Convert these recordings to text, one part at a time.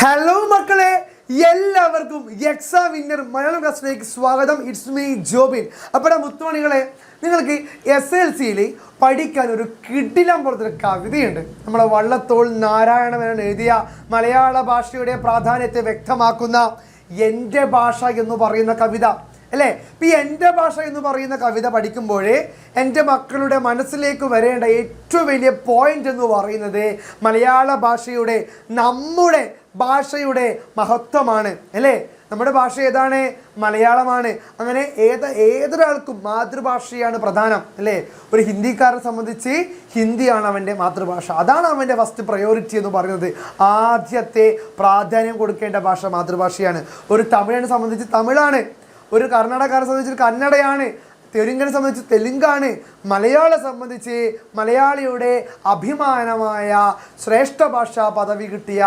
Hello മക്കളെ, എല്ലാവർക്കും exam winner Malayalam ക്ലാസ്സിലേക്ക് സ്വാഗതം. It's me Jobin. അപ്പോൾ മുത്തുമണികളെ, നിങ്ങൾക്ക് SLCയിൽ പഠിക്കാൻ ഒരു കിടിലം പോലത്തെ കവിതയുണ്ട്. നമ്മുടെ വള്ളത്തോൾ നാരായണ മേനോൻ എഴുതിയ മലയാള ഭാഷയുടെ പ്രാധാന്യത്തെ വ്യക്തമാക്കുന്ന എൻ്റെ ഭാഷ എന്ന് പറയുന്ന കവിത അല്ലേ. ഇപ്പം ഈ എൻ്റെ ഭാഷ എന്ന് പറയുന്ന കവിത പഠിക്കുമ്പോഴേ എൻ്റെ മക്കളുടെ മനസ്സിലേക്ക് വരേണ്ട ഏറ്റവും വലിയ പോയിന്റ് എന്ന് പറയുന്നത് മലയാള ഭാഷയുടെ, നമ്മുടെ ഭാഷയുടെ മഹത്വമാണ് അല്ലേ. നമ്മുടെ ഭാഷ ഏതാണ്? മലയാളമാണ്. അങ്ങനെ ഏതൊരാൾക്കും മാതൃഭാഷയാണ് പ്രധാനം അല്ലേ. ഒരു ഹിന്ദിക്കാരനെ സംബന്ധിച്ച് ഹിന്ദിയാണ് അവൻ്റെ മാതൃഭാഷ. അതാണ് അവൻ്റെ ഫസ്റ്റ് പ്രയോറിറ്റി എന്ന് പറയുന്നത്. ആദ്യത്തെ പ്രാധാന്യം കൊടുക്കേണ്ട ഭാഷ മാതൃഭാഷയാണ്. ഒരു തമിഴനെ സംബന്ധിച്ച് തമിഴാണ്, ഒരു കർണാടകക്കാരെ സംബന്ധിച്ച് കന്നഡയാണ്, തെലുങ്കിനെ സംബന്ധിച്ച് തെലുങ്കാണ്. മലയാളം സംബന്ധിച്ച് മലയാളിയുടെ അഭിമാനമായ ശ്രേഷ്ഠ ഭാഷ പദവി കിട്ടിയ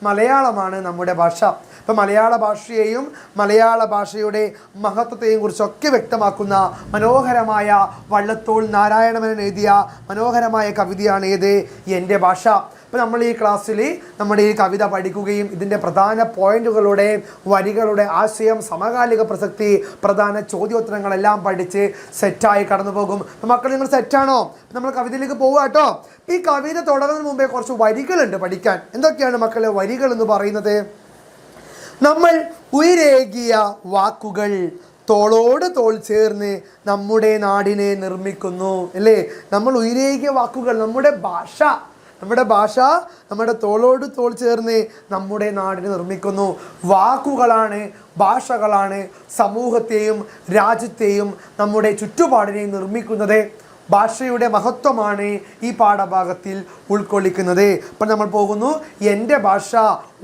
മലയാളമാണ് നമ്മുടെ ഭാഷ. ഇപ്പം മലയാള ഭാഷയെയും മലയാള ഭാഷയുടെ മഹത്വത്തെയും കുറിച്ചൊക്കെ വ്യക്തമാക്കുന്ന മനോഹരമായ വള്ളത്തോൾ നാരായണ മേനോൻ എഴുതിയ മനോഹരമായ കവിതയാണ് ഏത്? എൻ്റെ ഭാഷ. അപ്പോൾ നമ്മൾ ഈ ക്ലാസ്സിൽ നമ്മുടെ ഈ കവിത പഠിക്കുകയും ഇതിൻ്റെ പ്രധാന പോയിന്റുകളുടെ, വരികളുടെ ആശയം, സമകാലിക പ്രസക്തി, പ്രധാന ചോദ്യോത്തരങ്ങളെല്ലാം പഠിച്ച് സെറ്റായി കടന്നു പോകും. മക്കൾ, നിങ്ങൾ സെറ്റാണോ? നമ്മൾ കവിതയിലേക്ക് പോവുക കേട്ടോ. ഈ കവിത തുടങ്ങുന്നതിന് മുമ്പേ കുറച്ച് വരികളുണ്ട് പഠിക്കാൻ. എന്തൊക്കെയാണ് മക്കളെ വരികൾ എന്ന് പറയുന്നത്? നമ്മൾ ഉയരേകിയ വാക്കുകൾ തോളോട് തോൾ ചേർന്ന് നമ്മുടെ നാടിനെ നിർമ്മിക്കുന്നു അല്ലേ. നമ്മൾ ഉയരേകിയ വാക്കുകൾ, നമ്മുടെ ഭാഷ നമ്മുടെ തോളോട് തോൾ ചേർന്ന് നമ്മുടെ നാടിനെ നിർമ്മിക്കുന്നു. വാക്കുകളാണ്, ഭാഷകളാണ് സമൂഹത്തെയും രാജ്യത്തെയും നമ്മുടെ ചുറ്റുപാടിനെയും നിർമ്മിക്കുന്നത്. ഭാഷയുടെ മഹത്വമാണ് ഈ പാഠഭാഗത്തിൽ ഉൾക്കൊള്ളിക്കുന്നത്. അപ്പം നമ്മൾ പോകുന്നു. എൻ്റെ ഭാഷ,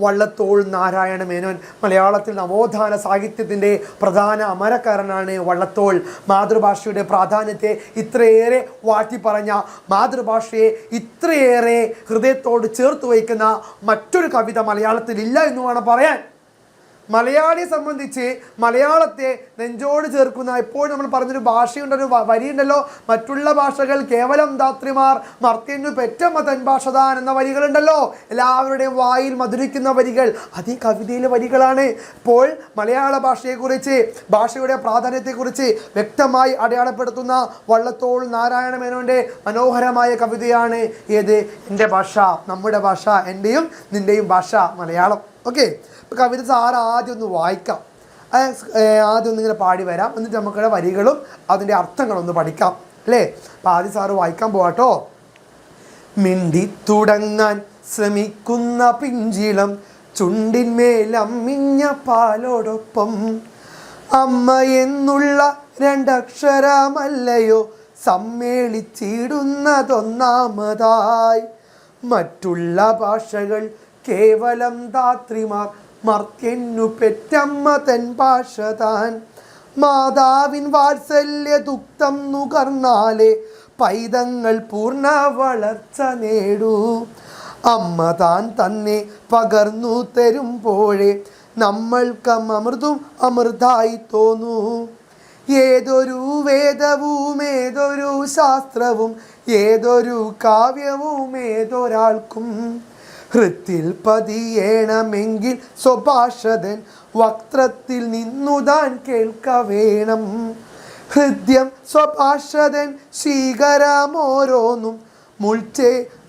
വള്ളത്തോൾ നാരായണ മേനോൻ. മലയാളത്തിൽ നവോത്ഥാന സാഹിത്യത്തിൻ്റെ പ്രധാന അമരക്കാരനാണ് വള്ളത്തോൾ. മാതൃഭാഷയുടെ പ്രാധാന്യത്തെ ഇത്രയേറെ വാഴ്ത്തിപ്പറഞ്ഞ, മാതൃഭാഷയെ ഇത്രയേറെ ഹൃദയത്തോട് ചേർത്ത് വയ്ക്കുന്ന മറ്റൊരു കവിത മലയാളത്തിൽ ഇല്ല എന്ന് വേണം പറയാൻ. മലയാളിയെ സംബന്ധിച്ച് മലയാളത്തെ നെഞ്ചോട് ചേർക്കുന്ന, എപ്പോഴും നമ്മൾ പറഞ്ഞൊരു ഭാഷയുണ്ടൊരു വരിയുണ്ടല്ലോ, മറ്റുള്ള ഭാഷകൾ കേവലം ധാത്രിമാർ മർത്യനു പെറ്റമ്മ തൻ ഭാഷതാൻ എന്ന വരികളുണ്ടല്ലോ, എല്ലാവരുടെയും വായിൽ മധുരിക്കുന്ന വരികൾ. അത് ഈ കവിതയിലെ വരികളാണ്. ഇപ്പോൾ മലയാള ഭാഷയെക്കുറിച്ച്, ഭാഷയുടെ പ്രാധാന്യത്തെക്കുറിച്ച് വ്യക്തമായി അടയാളപ്പെടുത്തുന്ന വള്ളത്തോൾ നാരായണ മേനോൻ്റെ മനോഹരമായ കവിതയാണ് ഏത്? എൻ്റെ ഭാഷ, നമ്മുടെ ഭാഷ, എൻ്റെയും നിൻ്റെയും ഭാഷ മലയാളം. ഓക്കെ, ഇപ്പോൾ കവിത സാറ് ആദ്യം ഒന്ന് വായിക്കാം. ആദ്യം ഒന്നിങ്ങനെ പാടി വരാം, എന്നിട്ട് നമുക്കുള്ള വരികളും അതിൻ്റെ അർത്ഥങ്ങളൊന്ന് പഠിക്കാം അല്ലേ. അപ്പോൾ ആദ്യം സാറ് വായിക്കാൻ പോവാട്ടോ. മിണ്ടി തുടങ്ങാൻ ശ്രമിക്കുന്ന പിഞ്ചിളം ചുണ്ടിന്മേലമ്മിഞ്ഞ പാലോടൊപ്പം അമ്മ എന്നുള്ള രണ്ടക്ഷരമല്ലയോ സമ്മേളിച്ചിടുന്നതൊന്നാമതായി. മറ്റുള്ള ഭാഷകൾ കേവലം ധാത്രിമാർ മർത്യനു പെറ്റമ്മ തൻ ഭാഷ താൻ. മാതാവിൻ വാത്സല്യ ദുഃഖം നുകർന്നാലേ പൈതങ്ങൾ പൂർണ്ണ വളർച്ച നേടൂ. അമ്മ താൻ തന്നെ പകർന്നു തരുമ്പോഴേ നമ്മൾക്ക് അമൃതും അമൃതായി തോന്നൂ. ഏതൊരു വേദവും ഏതൊരു ശാസ്ത്രവും ഏതൊരു കാവ്യവും ഏതൊരാൾക്കും ഹൃത്തിൽ പതിയേണമെങ്കിൽ സ്വഭാഷതൻ വക്ത്രത്തിൽ നിന്നുതാൻ കേൾക്ക വേണം. ഹൃദ്യം സ്വഭാഷതൻ ശീകരമോരോന്നും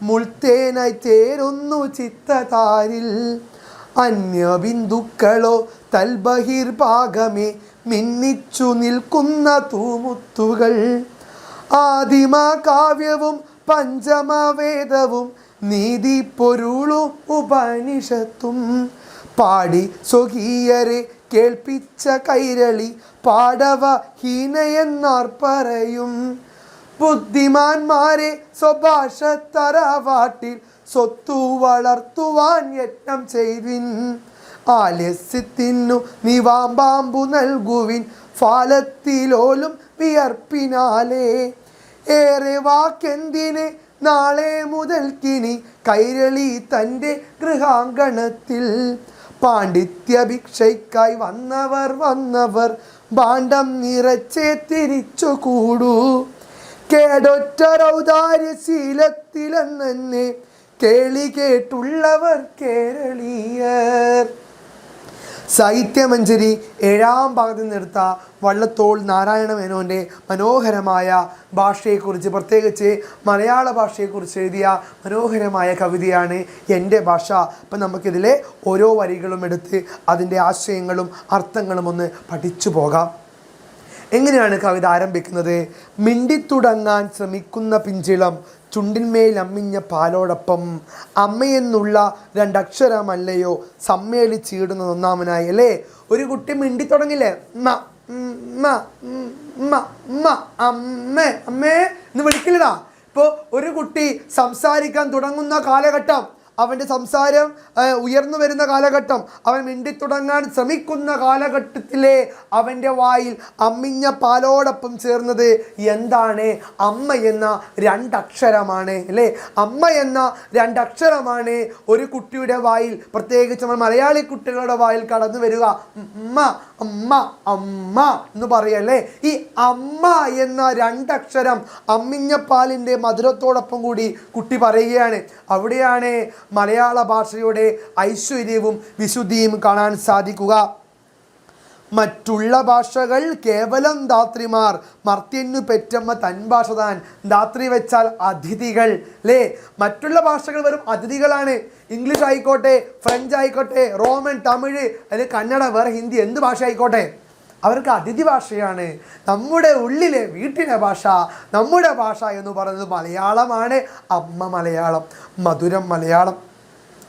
മുൾത്തേനായി ചേരുന്നു ചിത്തതാരിൽ. അന്യബിന്ദുക്കളോ തൽബഹിർഭാഗമേ മിന്നിച്ചു നിൽക്കുന്ന തൂമുത്തുകൾ. ആദിമ കാവ്യവും പഞ്ചമവേദവും നീതി പൊരുളും ഉപനിഷത്തും പാടി സ്വകീയരെ കേൾപ്പിച്ച കൈരളി പാടവ ഹീനയെന്നാർ പറയും. ബുദ്ധിമാന്മാരെ സ്വഭാഷത്തറവാട്ടിൽ സ്വത്തു വളർത്തുവാൻ യത്നം ചെയ്വിൻ. ആലസ്യത്തിനു നിവാമ്പാമ്പു നൽകുവിൻ ഫാലത്തിലോലും വിയർപ്പിനാലേ. ഏറെ വാക്കെന്തിന് നാളെ മുതൽക്കിനി കൈരളി തൻ്റെ ഗൃഹാങ്കണത്തിൽ. പാണ്ഡിത്യഭിക്ഷയ്ക്കായി വന്നവർ ഭാണ്ഡം നിറച്ചേ തിരിച്ചു കൂടൂ. കേടൊറ്റരൗദാര്യശീലത്തിലെന്നെ കേളി കേട്ടുള്ളവർ കേരളീയർ. സാഹിത്യമഞ്ജരി 7ാം ഭാഗത്തിൽ നിന്നെടുത്ത വള്ളത്തോൾ നാരായണ മേനോൻ്റെ മനോഹരമായ ഭാഷയെക്കുറിച്ച്, പ്രത്യേകിച്ച് മലയാള ഭാഷയെക്കുറിച്ച് എഴുതിയ മനോഹരമായ കവിതയാണ് എൻ്റെ ഭാഷ. അപ്പം നമുക്കിതിലെ ഓരോ വരികളും എടുത്ത് അതിൻ്റെ ആശയങ്ങളും അർത്ഥങ്ങളും ഒന്ന് പഠിച്ചു പോകാം. എങ്ങനെയാണ് കവിത ആരംഭിക്കുന്നത്? മിണ്ടിത്തുടങ്ങാൻ ശ്രമിക്കുന്ന പിഞ്ചിളം ചുണ്ടിന്മേൽ അമ്മിഞ്ഞ പാലോടൊപ്പം അമ്മയെന്നുള്ള രണ്ടക്ഷരമല്ലയോ സമ്മേളിച്ചിടുന്ന ഒന്നാമനായി. അല്ലേ, ഒരു കുട്ടി മിണ്ടിത്തുടങ്ങില്ലേ, അമ്മേ അമ്മേ എന്ന് വിളിക്കില്ലടാ. ഇപ്പോൾ ഒരു കുട്ടി സംസാരിക്കാൻ തുടങ്ങുന്ന കാലഘട്ടം, അവൻ്റെ സംസാരം ഉയർന്നു വരുന്ന കാലഘട്ടം, അവൻ മിണ്ടിത്തുടങ്ങാൻ ശ്രമിക്കുന്ന കാലഘട്ടത്തിലെ അവൻ്റെ വായിൽ അമ്മിഞ്ഞ പാലോടൊപ്പം ചേർന്നത് എന്താണ്? അമ്മ എന്ന രണ്ടക്ഷരമാണ്. അല്ലേ, അമ്മ എന്ന രണ്ടക്ഷരമാണ് ഒരു കുട്ടിയുടെ വായിൽ, പ്രത്യേകിച്ച് നമ്മൾ മലയാളി കുട്ടികളുടെ വായിൽ കടന്നു വരിക. അമ്മ അമ്മ അമ്മ എന്ന് പറയല്ലേ. ഈ അമ്മ എന്ന രണ്ടക്ഷരം അമ്മിഞ്ഞപ്പാലിൻ്റെ മധുരത്തോടൊപ്പം കൂടി കുട്ടി പറയുകയാണ്. അവിടെയാണ് മലയാള ഭാഷയുടെ ഐശ്വര്യവും വിശുദ്ധിയും കാണാൻ സാധിക്കുക. മറ്റുള്ള ഭാഷകൾ കേവലം ധാത്രിമാർ, മർത്യന്നു പെറ്റമ്മ തൻ ഭാഷ താൻ. ധാത്രി വെച്ചാൽ അതിഥികൾ. അല്ലേ, മറ്റുള്ള ഭാഷകൾ വെറും അതിഥികളാണ്. ഇംഗ്ലീഷ് ആയിക്കോട്ടെ, ഫ്രഞ്ച് ആയിക്കോട്ടെ, റോമൻ, തമിഴ്, അല്ലെങ്കിൽ കന്നഡ, വേറെ ഹിന്ദി, എന്ത് ഭാഷ ആയിക്കോട്ടെ, അവർക്ക് അതിഥി ഭാഷയാണ്. നമ്മുടെ ഉള്ളിലെ വീട്ടിലെ ഭാഷ, നമ്മുടെ ഭാഷ എന്ന് പറയുന്നത് മലയാളമാണ്. അമ്മ മലയാളം, മധുരം മലയാളം.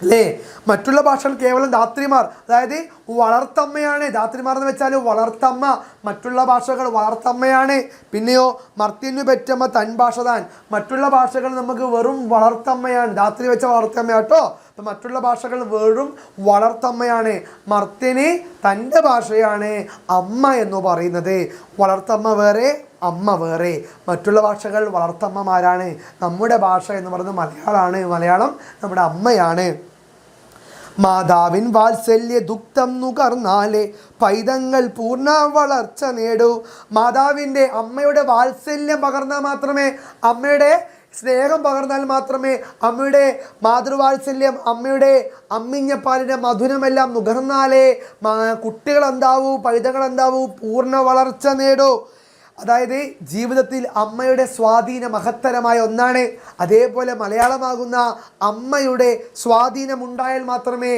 അല്ലേ, മറ്റുള്ള ഭാഷകൾ കേവലം ധാത്രിമാർ, അതായത് വളർത്തമ്മയാണ്. ധാത്രിമാർ എന്ന് വെച്ചാൽ വളർത്തമ്മ, മറ്റുള്ള ഭാഷകൾ വളർത്തമ്മയാണ്. പിന്നെയോ മർത്യന്നു പെറ്റമ്മ തൻ ഭാഷ താൻ. മറ്റുള്ള ഭാഷകൾ നമുക്ക് വെറും വളർത്തമ്മയാണ്. ധാത്രി വെച്ച വളർത്തമ്മ കേട്ടോ. അപ്പം മറ്റുള്ള ഭാഷകൾ വെറും വളർത്തമ്മയാണ്. മർത്യന് തൻ്റെ ഭാഷയാണ് അമ്മ എന്ന് പറയുന്നത്. വളർത്തമ്മ വേറെ, അമ്മ വേറെ. മറ്റുള്ള ഭാഷകൾ വളർത്തമ്മമാരാണ്. നമ്മുടെ ഭാഷ എന്ന് പറയുന്നത് മലയാളമാണ്. മലയാളം നമ്മുടെ അമ്മയാണ്. മാതാവിൻ വാത്സല്യ ദുഃഖം നുകർന്നാലേ പൈതങ്ങൾ പൂർണ്ണ വളർച്ച നേടൂ. മാതാവിൻ്റെ, അമ്മയുടെ വാത്സല്യം പകർന്നാൽ മാത്രമേ, അമ്മയുടെ സ്നേഹം പകർന്നാൽ മാത്രമേ, അമ്മയുടെ മാതൃവാത്സല്യം, അമ്മയുടെ അമ്മിഞ്ഞപ്പാലിൻ്റെ മധുരമെല്ലാം നുകർന്നാലേ കുട്ടികൾ എന്താവൂ, പൈതങ്ങൾ എന്താവൂ, പൂർണ്ണ വളർച്ച നേടൂ. അതായത് ജീവിതത്തിൽ അമ്മയുടെ സ്വാധീനം മഹത്തരമായ ഒന്നാണ്. അതേപോലെ മലയാളമാകുന്ന അമ്മയുടെ സ്വാധീനമുണ്ടായാൽ മാത്രമേ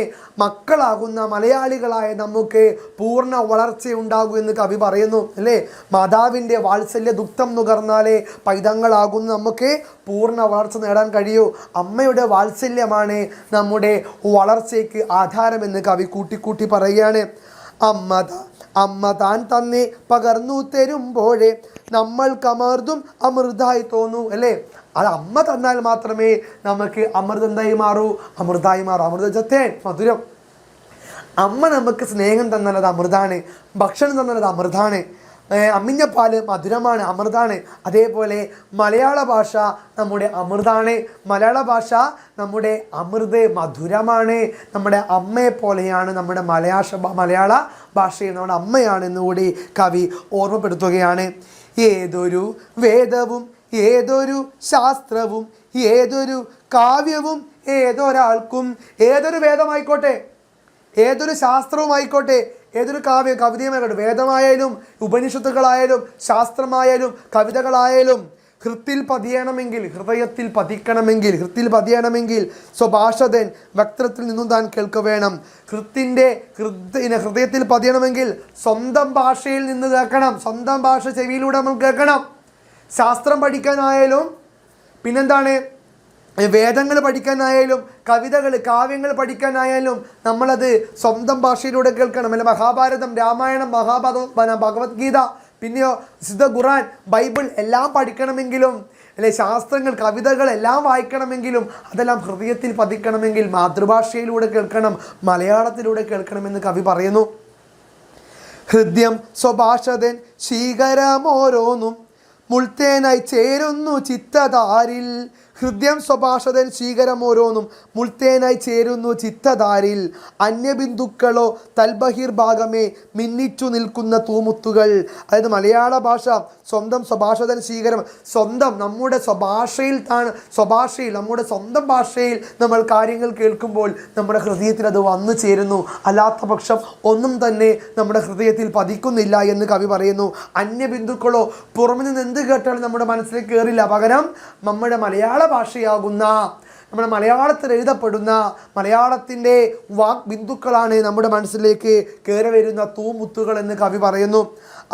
മക്കളാകുന്ന മലയാളികളായ നമുക്ക് പൂർണ്ണ വളർച്ചയുണ്ടാകൂ എന്ന് കവി പറയുന്നു. അല്ലേ, മാതാവിൻ്റെ വാത്സല്യ ദുഃഖം നുകർന്നാലേ പൈതങ്ങളാകുന്ന നമുക്ക് പൂർണ്ണ വളർച്ച നേടാൻ കഴിയൂ. അമ്മയുടെ വാത്സല്യമാണ് നമ്മുടെ വളർച്ചയ്ക്ക് ആധാരമെന്ന് കവി കൂട്ടിക്കൂട്ടി പറയുകയാണ്. അമ്മ താൻ തന്നെ പകർന്നു തരുമ്പോഴേ നമ്മൾക്കമൃതും അമൃതായി തോന്നൂ. അല്ലേ, അത് അമ്മ തന്നാൽ മാത്രമേ നമുക്ക് അമൃതം എന്തായി മാറൂ, അമൃതായി മാറൂ. അമൃതജത്തെ മധുരം. അമ്മ നമുക്ക് സ്നേഹം തന്നാൽ അത് അമൃതാണ്, ഭക്ഷണം തന്നാൽ അത് അമൃതാണ്. അമ്മിഞ്ഞപ്പാല് മധുരമാണ്, അമൃതാണ്. അതേപോലെ മലയാള ഭാഷ നമ്മുടെ അമൃതാണ്. മലയാള ഭാഷ നമ്മുടെ അമൃത് മധുരമാണ്. നമ്മുടെ അമ്മയെ പോലെയാണ് നമ്മുടെ മലയാള ഭാഷയിൽ നമ്മുടെ അമ്മയാണെന്നുകൂടി കവി ഓർമ്മപ്പെടുത്തുകയാണ്. ഏതൊരു വേദവും ഏതൊരു ശാസ്ത്രവും ഏതൊരു കാവ്യവും ഏതൊരാൾക്കും, ഏതൊരു വേദമായിക്കോട്ടെ, ഏതൊരു ശാസ്ത്രവുമായിക്കോട്ടെ, ഏതൊരു കവിതയുമായിക്കോട്ടെ, വേദമായാലും ഉപനിഷത്തുകളായാലും ശാസ്ത്രമായാലും കവിതകളായാലും ഹൃത്തിൽ പതിയണമെങ്കിൽ, ഹൃദയത്തിൽ പതിക്കണമെങ്കിൽ, ഹൃത്തിൽ പതിയണമെങ്കിൽ സ്വഭാഷതൻ വക്രത്തിൽ നിന്നും താൻ കേൾക്കുവേണം. ഹൃദയത്തിൽ പതിയണമെങ്കിൽ സ്വന്തം ഭാഷയിൽ നിന്ന് കേൾക്കണം. സ്വന്തം ഭാഷ ചെവിയിലൂടെ നമ്മൾ കേൾക്കണം. ശാസ്ത്രം പഠിക്കാനായാലും, പിന്നെന്താണ്, വേദങ്ങൾ പഠിക്കാനായാലും, കവിതകൾ കാവ്യങ്ങൾ പഠിക്കാനായാലും നമ്മളത് സ്വന്തം ഭാഷയിലൂടെ കേൾക്കണം. അല്ലെ, മഹാഭാരതം, രാമായണം, ഭഗവത്ഗീത, പിന്നെയോ വിശുദ്ധ ഖുർആൻ, ബൈബിൾ എല്ലാം പഠിക്കണമെങ്കിലും, അല്ലെ, ശാസ്ത്രങ്ങൾ കവിതകൾ എല്ലാം വായിക്കണമെങ്കിലും അതെല്ലാം ഹൃദയത്തിൽ പതിക്കണമെങ്കിൽ മാതൃഭാഷയിലൂടെ കേൾക്കണം, മലയാളത്തിലൂടെ കേൾക്കണമെന്ന് കവി പറയുന്നു. ഹൃദയം സ്വഭാഷതൻ ശീകരമോരോന്നും മുൾത്തേനായി ചേരുന്നു ചിത്തതാരിൽ ഹൃദയം സ്വഭാഷതൻ സ്വീകരം ഓരോന്നും മുൾത്തേനായി ചേരുന്നു ചിത്തധാരിൽ അന്യബിന്ദുക്കളോ തൽബഹിർഭാഗമേ മിന്നിച്ചു നിൽക്കുന്ന തൂമുത്തുകൾ. അതായത് മലയാള ഭാഷ സ്വന്തം സ്വഭാഷതൻ സ്വീകരം, സ്വന്തം നമ്മുടെ നമ്മുടെ സ്വന്തം ഭാഷയിൽ നമ്മൾ കാര്യങ്ങൾ കേൾക്കുമ്പോൾ നമ്മുടെ ഹൃദയത്തിൽ അത് വന്നു ചേരുന്നു. അല്ലാത്ത പക്ഷം ഒന്നും തന്നെ നമ്മുടെ ഹൃദയത്തിൽ പതിക്കുന്നില്ല എന്ന് കവി പറയുന്നു. അന്യബിന്ദുക്കളോ പുറമെ നിന്ന് എന്ത് കേട്ടാലും നമ്മുടെ മനസ്സിലേക്ക് കയറില്ല. പകരം നമ്മുടെ മലയാള ഭാഷയാകുന്ന, നമ്മുടെ മലയാളത്തിൽ എഴുതപ്പെടുന്ന മലയാളത്തിൻ്റെ വാക് ബിന്ദുക്കളാണ് നമ്മുടെ മനസ്സിലേക്ക് കയറി വരുന്ന തൂമുത്തുകൾ എന്ന് കവി പറയുന്നു.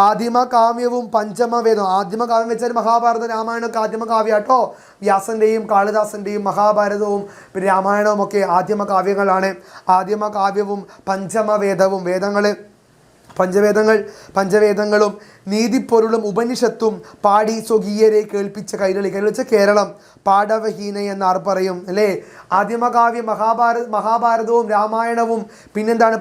ആദിമകാവ്യവും പഞ്ചമവേദവും, ആദിമകാവ്യം വെച്ചാൽ മഹാഭാരത രാമായണമൊക്കെ ആദിമകാവ്യാട്ടോ. വ്യാസൻ്റെയും കാളിദാസൻ്റെയും മഹാഭാരതവും പിന്നെ രാമായണവും ഒക്കെ ആദിമകാവ്യങ്ങളാണ്. ആദിമകാവ്യവും പഞ്ചമവേദവും, പഞ്ചവേദങ്ങളും നീതിപ്പൊരുളും ഉപനിഷത്തും പാടി സ്വകീയരെ കേൾപ്പിച്ച കൈരളി വെച്ച കേരളം പാടവഹീന എന്നാർ പറയും അല്ലേ. ആദിമകാവ്യം മഹാഭാരതവും രാമായണവും പിന്നെന്താണ്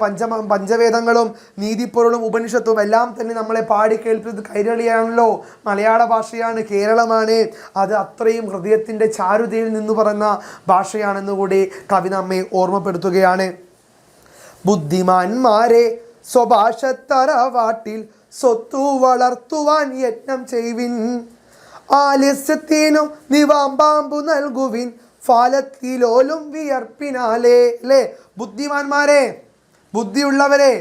പഞ്ചവേദങ്ങളും നീതിപ്പൊരുളും ഉപനിഷത്തും എല്ലാം തന്നെ നമ്മളെ പാടി കേൾപ്പിച്ചത് കൈരളിയാണല്ലോ, മലയാള ഭാഷയാണ്, കേരളമാണ്. അത് അത്രയും ഹൃദയത്തിൻ്റെ ചാരുതയിൽ നിന്ന് പറയുന്ന ഭാഷയാണെന്നുകൂടി കവി നമ്മെ ഓർമ്മപ്പെടുത്തുകയാണ്. ബുദ്ധിമാന്മാരെ സ്വഭാഷത്തറവാട്ടിൽ സ്വത്തു വളർത്തുവാൻ യത്നം ചെയ്വിൻ, ആലസ്യത്തിനു നിവാമ്പാമ്പു നൽകുവിൻ, ഫാലത്തിലോലും വിയർപ്പിനാലേ. അല്ലേ, ബുദ്ധിമാന്മാരെ, ബുദ്ധിയുള്ളവരെ,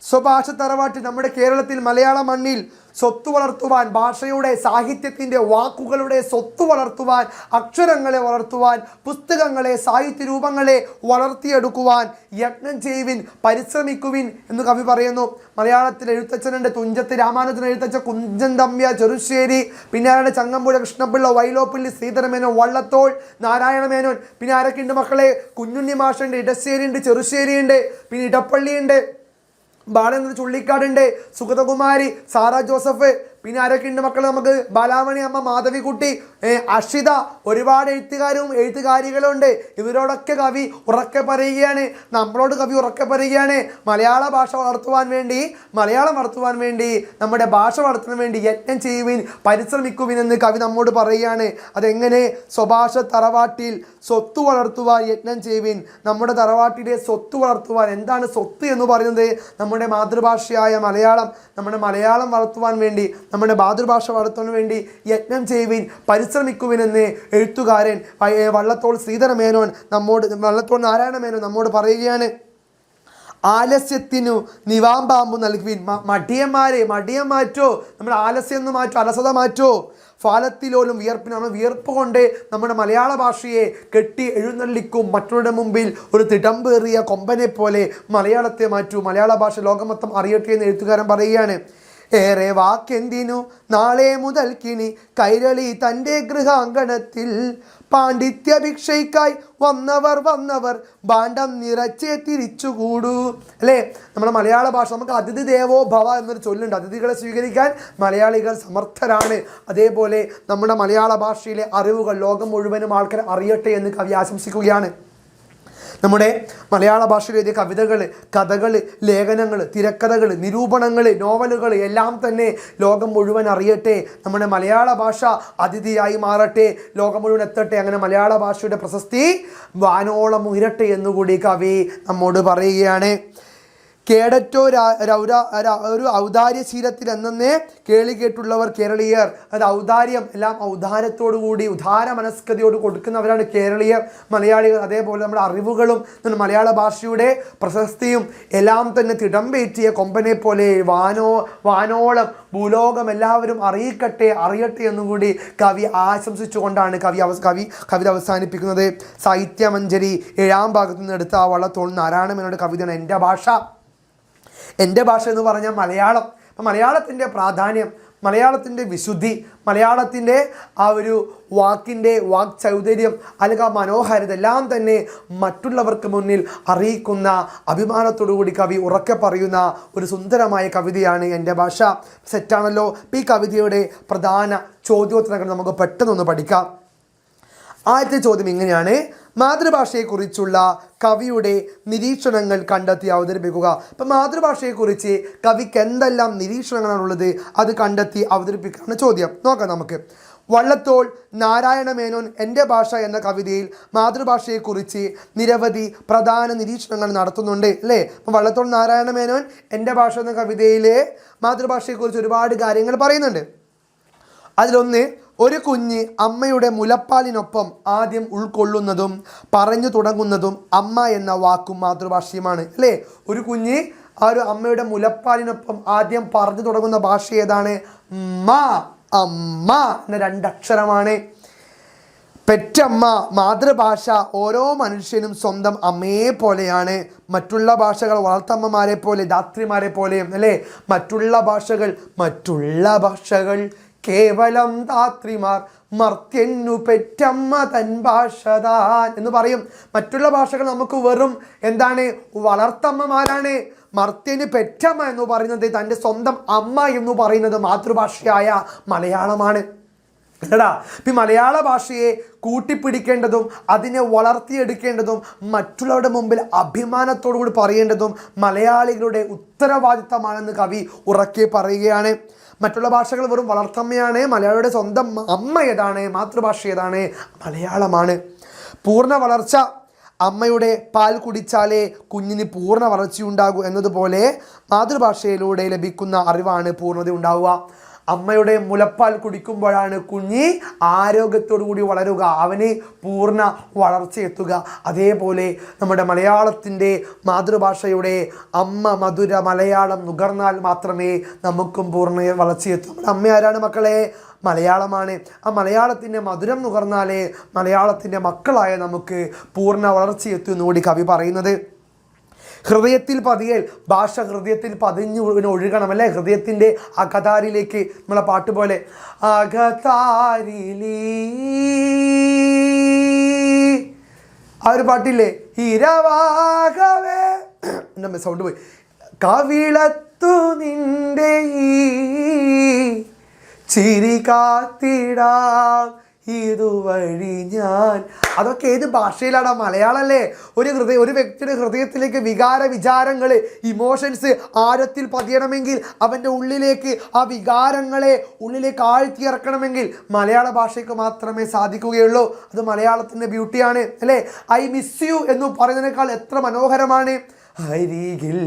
സ്വഭാഷ തറവാട്ടിൽ നമ്മുടെ കേരളത്തിൽ മലയാള മണ്ണിൽ സ്വത്ത് വളർത്തുവാൻ, ഭാഷയുടെ സാഹിത്യത്തിൻ്റെ വാക്കുകളുടെ സ്വത്ത് വളർത്തുവാൻ, അക്ഷരങ്ങളെ വളർത്തുവാൻ, പുസ്തകങ്ങളെ സാഹിത്യ രൂപങ്ങളെ വളർത്തിയെടുക്കുവാൻ യത്നം ചെയ്യുവിൻ, പരിശ്രമിക്കുവിൻ എന്ന് കവി പറയുന്നു. മലയാളത്തിൽ എഴുത്തച്ഛനുണ്ട്, തുഞ്ചത്ത് രാമാനുജൻ എഴുത്തച്ഛൻ, കുഞ്ചൻ തമ്പ്യ ചെറുശ്ശേരി, പിന്നെ ആരുടെ ചങ്ങമ്പുഴ കൃഷ്ണപിള്ള, വൈലോപ്പിള്ളി ശ്രീധരമേനോൻ, വള്ളത്തോൾ നാരായണമേനോൻ, പിന്നെ ആരൊക്കെ ഉണ്ട് മക്കളെ, കുഞ്ഞുണ്ണി മാഷുണ്ട്, ഇടശ്ശേരി ഉണ്ട്, ചെറുശ്ശേരിയുണ്ട്, പിന്നെ ഇടപ്പള്ളിയുണ്ട്, ബാലചന്ദ്ര ചുള്ളിക്കാടുണ്ട്, സുഗതകുമാരി, സാറ ജോസഫ്, പിന്നെ ആരൊക്കെ ഉണ്ട് മക്കൾ നമുക്ക്, ബാലാമണി അമ്മ, മാധവിക്കുട്ടി, അഷിത, ഒരുപാട് എഴുത്തുകാരികളും ഉണ്ട്. ഇവരോടൊക്കെ കവി ഉറക്കെ പറയുകയാണ്, നമ്മളോട് കവി ഉറക്കെ പറയുകയാണ്, മലയാളം വളർത്തുവാൻ വേണ്ടി നമ്മുടെ ഭാഷ വളർത്താൻ വേണ്ടി യത്നം ചെയ്യുവിൻ, പരിശ്രമിക്കുവിൻ എന്ന് കവി നമ്മോട് പറയുകയാണ്. അതെങ്ങനെ? സ്വഭാഷ തറവാട്ടിൽ സ്വത്ത് വളർത്തുവാൻ യത്നം ചെയ്യുവിൻ. നമ്മുടെ തറവാട്ടിലെ സ്വത്ത് വളർത്തുവാൻ, എന്താണ് സ്വത്ത് എന്ന് പറയുന്നത്? നമ്മുടെ മാതൃഭാഷയായ മലയാളം, നമ്മുടെ മലയാളം വളർത്തുവാൻ വേണ്ടി, നമ്മുടെ മാതൃഭാഷ വളർത്താൻ വേണ്ടി യത്നം ചെയ്യുവിൻ, പരിശ്രമിക്കുവിനെന്ന് എഴുത്തുകാരൻ വള്ളത്തോൾ നാരായണ മേനോൻ നമ്മോട് പറയുകയാണ്. ആലസ്യത്തിനു നിവാമ്പാമ്പു നൽകുവിൻ. മടിയം മാറ്റോ, നമ്മുടെ ആലസ്യം എന്ന് മാറ്റോ, അലസത മാറ്റോ. ഫാലത്തിലോലും വിയർപ്പിനാണ്, വിയർപ്പ് കൊണ്ട് നമ്മുടെ മലയാള ഭാഷയെ കെട്ടി എഴുന്നള്ളിക്കും. മറ്റുള്ളവരുടെ മുമ്പിൽ ഒരു തിടമ്പേറിയ കൊമ്പനെ പോലെ മലയാളത്തെ മാറ്റൂ, മലയാള ഭാഷ ലോകം മൊത്തം അറിയട്ടെ എന്ന് എഴുത്തുകാരൻ പറയുകയാണ്. ഏറെ വാക്കെന്തിനു നാളെ മുതൽക്കിനി കൈരളി തൻ്റെ ഗൃഹാങ്കണത്തിൽ, പാണ്ഡിത്യഭിക്ഷയ്ക്കായി വന്നവർ ഭാണ്ഡം നിറച്ചേ തിരിച്ചുകൂടൂ. അല്ലേ, നമ്മുടെ മലയാള ഭാഷ, നമുക്ക് അതിഥി ദേവോ ഭവ എന്നൊരു ചൊല്ലുണ്ട്. അതിഥികളെ സ്വീകരിക്കാൻ മലയാളികൾ സമർത്ഥരാണ്. അതേപോലെ നമ്മുടെ മലയാള ഭാഷയിലെ അറിവുകൾ ലോകം മുഴുവനും ആൾക്കാർ അറിയട്ടെ എന്ന് കവി ആശംസിക്കുകയാണ്. നമ്മുടെ മലയാള ഭാഷയിൽ എഴുതിയ കവിതകൾ, കഥകൾ, ലേഖനങ്ങൾ, തിരക്കഥകൾ, നിരൂപണങ്ങൾ, നോവലുകൾ എല്ലാം തന്നെ ലോകം മുഴുവൻ അറിയട്ടെ. നമ്മുടെ മലയാള ഭാഷ അതിഥിയായി മാറട്ടെ, ലോകം മുഴുവൻ എത്തട്ടെ. അങ്ങനെ മലയാള ഭാഷയുടെ പ്രശസ്തി വാനോളം ഉയരട്ടെ എന്നുകൂടി കവി നമ്മോട് പറയുകയാണ്. കേടറ്റോ ഒരു ഔദാര്യശീലത്തിൽ എന്നേ കേളി കേട്ടുള്ളവർ കേരളീയർ. അത് ഔദാര്യം, എല്ലാം ഔദാര്യത്തോടു കൂടി ഉദാര മനസ്കതയോട് കൊടുക്കുന്നവരാണ് കേരളീയർ, മലയാളികൾ. അതേപോലെ നമ്മുടെ അറിവുകളും മലയാള ഭാഷയുടെ പ്രശസ്തിയും എല്ലാം തന്നെ തിടമ്പേറ്റിയ കൊമ്പനെ പോലെ വാനോളം ഭൂലോകം എല്ലാവരും അറിയട്ടെ എന്നുകൂടി കവി ആശംസിച്ചുകൊണ്ടാണ് കവിത അവസാനിപ്പിക്കുന്നത്. സാഹിത്യമഞ്ജരി 7ാം ഭാഗത്തു നിന്ന് എടുത്ത വള്ളത്തോൾ നാരായണമേനോട് കവിതയാണ് എൻ്റെ ഭാഷ എന്ന് പറഞ്ഞാൽ മലയാളം. അപ്പം മലയാളത്തിൻ്റെ പ്രാധാന്യം, മലയാളത്തിൻ്റെ വിശുദ്ധി, മലയാളത്തിൻ്റെ ആ ഒരു വാക് ചൗന്ദര്യം, അല്ലെങ്കിൽ മനോഹാരിത എല്ലാം തന്നെ മറ്റുള്ളവർക്ക് മുന്നിൽ അറിയിക്കുന്ന അഭിമാനത്തോടുകൂടി കവി ഉറക്കെ പറയുന്ന ഒരു സുന്ദരമായ കവിതയാണ് എൻ്റെ ഭാഷ. സെറ്റാണല്ലോ. ഈ കവിതയുടെ പ്രധാന ചോദ്യോത്തരങ്ങൾ നമുക്ക് പെട്ടെന്നൊന്ന് പഠിക്കാം. ആദ്യത്തെ ചോദ്യം ഇങ്ങനെയാണ്: മാതൃഭാഷയെക്കുറിച്ചുള്ള കവിയുടെ നിരീക്ഷണങ്ങൾ കണ്ടെത്തി അവതരിപ്പിക്കുക. ഇപ്പം മാതൃഭാഷയെക്കുറിച്ച് കവിക്ക് എന്തെല്ലാം നിരീക്ഷണങ്ങളാണുള്ളത് അത് കണ്ടെത്തി അവതരിപ്പിക്കുകയാണ് ചോദ്യം. നോക്കാം നമുക്ക്. വള്ളത്തോൾ നാരായണ മേനോൻ എൻ്റെ ഭാഷ എന്ന കവിതയിൽ മാതൃഭാഷയെക്കുറിച്ച് നിരവധി പ്രധാന നിരീക്ഷണങ്ങൾ നടത്തുന്നുണ്ട് അല്ലേ. അപ്പം വള്ളത്തോൾ നാരായണ മേനോൻ എൻ്റെ ഭാഷ എന്ന കവിതയിലെ മാതൃഭാഷയെക്കുറിച്ച് ഒരുപാട് കാര്യങ്ങൾ പറയുന്നുണ്ട്. അതിലൊന്ന്, ഒരു കുഞ്ഞ് അമ്മയുടെ മുലപ്പാലിനൊപ്പം ആദ്യം ഉൾക്കൊള്ളുന്നതും പറഞ്ഞു തുടങ്ങുന്നതും അമ്മ എന്ന വാക്കും മാതൃഭാഷയുമാണ് അല്ലേ. ഒരു കുഞ്ഞ് ആ ഒരു അമ്മയുടെ മുലപ്പാലിനൊപ്പം ആദ്യം പറഞ്ഞു തുടങ്ങുന്ന ഭാഷ ഏതാണ്? അമ്മ എന്ന രണ്ടക്ഷരമാണ്. പെറ്റമ്മ, മാതൃഭാഷ ഭാഷ ഓരോ മനുഷ്യനും സ്വന്തം അമ്മയെ പോലെയാണ്. മറ്റുള്ള ഭാഷകൾ വളർത്തമ്മമാരെ പോലെ, ധാത്രിമാരെ പോലെയും അല്ലേ. മറ്റുള്ള ഭാഷകൾ കേവലം ധാത്രിമാർ, മർത്യന്നു പെറ്റമ്മ തൻ ഭാഷതാൻ എന്ന് പറയും. മറ്റുള്ള ഭാഷകൾ നമുക്ക് വെറും എന്താണ്? വളർത്തമ്മമാരാണ്. മർത്യന് പെറ്റമ്മ എന്ന് പറയുന്നത് തൻ്റെ സ്വന്തം അമ്മ എന്ന് പറയുന്നത് മാതൃഭാഷയായ മലയാളമാണ്. അല്ലടാ, ഇപ്പം മലയാള ഭാഷയെ കൂട്ടിപ്പിടിക്കേണ്ടതും അതിനെ വളർത്തിയെടുക്കേണ്ടതും മറ്റുള്ളവരുടെ മുമ്പിൽ അഭിമാനത്തോടു കൂടി പറയേണ്ടതും മലയാളികളുടെ ഉത്തരവാദിത്തമാണെന്ന് കവി ഉറക്കെ പറയുകയാണ്. മറ്റുള്ള ഭാഷകൾ വെറും വളർത്തമ്മയാണ്. മലയാളിയുടെ സ്വന്തം അമ്മ ഏതാണ്? മാതൃഭാഷ ഏതാണ്? മലയാളമാണ്. പൂർണ്ണ വളർച്ച, അമ്മയുടെ പാൽ കുടിച്ചാലേ കുഞ്ഞിന് പൂർണ്ണ വളർച്ചയുണ്ടാകൂ എന്നതുപോലെ മാതൃഭാഷയിലൂടെ ലഭിക്കുന്ന അറിവാണ് പൂർണ്ണത ഉണ്ടാവുക. അമ്മയുടെ മുലപ്പാൽ കുടിക്കുമ്പോഴാണ് കുഞ്ഞ് ആരോഗ്യത്തോടു കൂടി വളരുക, അവന് പൂർണ്ണ വളർച്ചയെത്തുക. അതേപോലെ നമ്മുടെ മലയാളത്തിൻ്റെ മാതൃഭാഷയുടെ അമ്മ മധുര മലയാളം നുകർന്നാൽ മാത്രമേ നമുക്കും പൂർണ്ണ വളർച്ചയെത്തൂ. നമ്മുടെ അമ്മ ആരാണ് മക്കളെ? മലയാളമാണ്. ആ മലയാളത്തിൻ്റെ മധുരം നുകർന്നാലേ മലയാളത്തിൻ്റെ മക്കളായ നമുക്ക് പൂർണ്ണ വളർച്ചയെത്തൂ എന്നുകൂടി കവി പറയുന്നത്. ഹൃദയത്തിൽ പതിയൽ, ഭാഷ ഹൃദയത്തിൽ പതിഞ്ഞു ഒഴുകണം അല്ലേ. ഹൃദയത്തിൻ്റെ അകതാരിലേക്ക് നമ്മളെ പാട്ട് പോലെ അകതാരിലീ ആ ഒരു പാട്ടില്ലേ, ഇരവാകവേ എൻ്റെ സൗണ്ട് പോയി, കവിളത്തു നിൻ്റെ ചിരി കാത്തിടാം ഇതുവഴി ഞാൻ. അതൊക്കെ ഏത് ഭാഷയിലാണ്? മലയാളമല്ലേ. ഒരു വ്യക്തിയുടെ ഹൃദയത്തിലേക്ക് വിചാരങ്ങൾ, ഇമോഷൻസ് ആഴത്തിൽ പതിയണമെങ്കിൽ, അവൻ്റെ ഉള്ളിലേക്ക് ആ വികാരങ്ങളെ ഉള്ളിലേക്ക് ആഴ്ത്തിയിറക്കണമെങ്കിൽ മലയാള ഭാഷയ്ക്ക് മാത്രമേ സാധിക്കുകയുള്ളൂ. അത് മലയാളത്തിൻ്റെ ബ്യൂട്ടിയാണ് അല്ലേ. ഐ മിസ് യു എന്ന് പറയുന്നതിനേക്കാൾ എത്ര മനോഹരമാണ്. അരികിൽ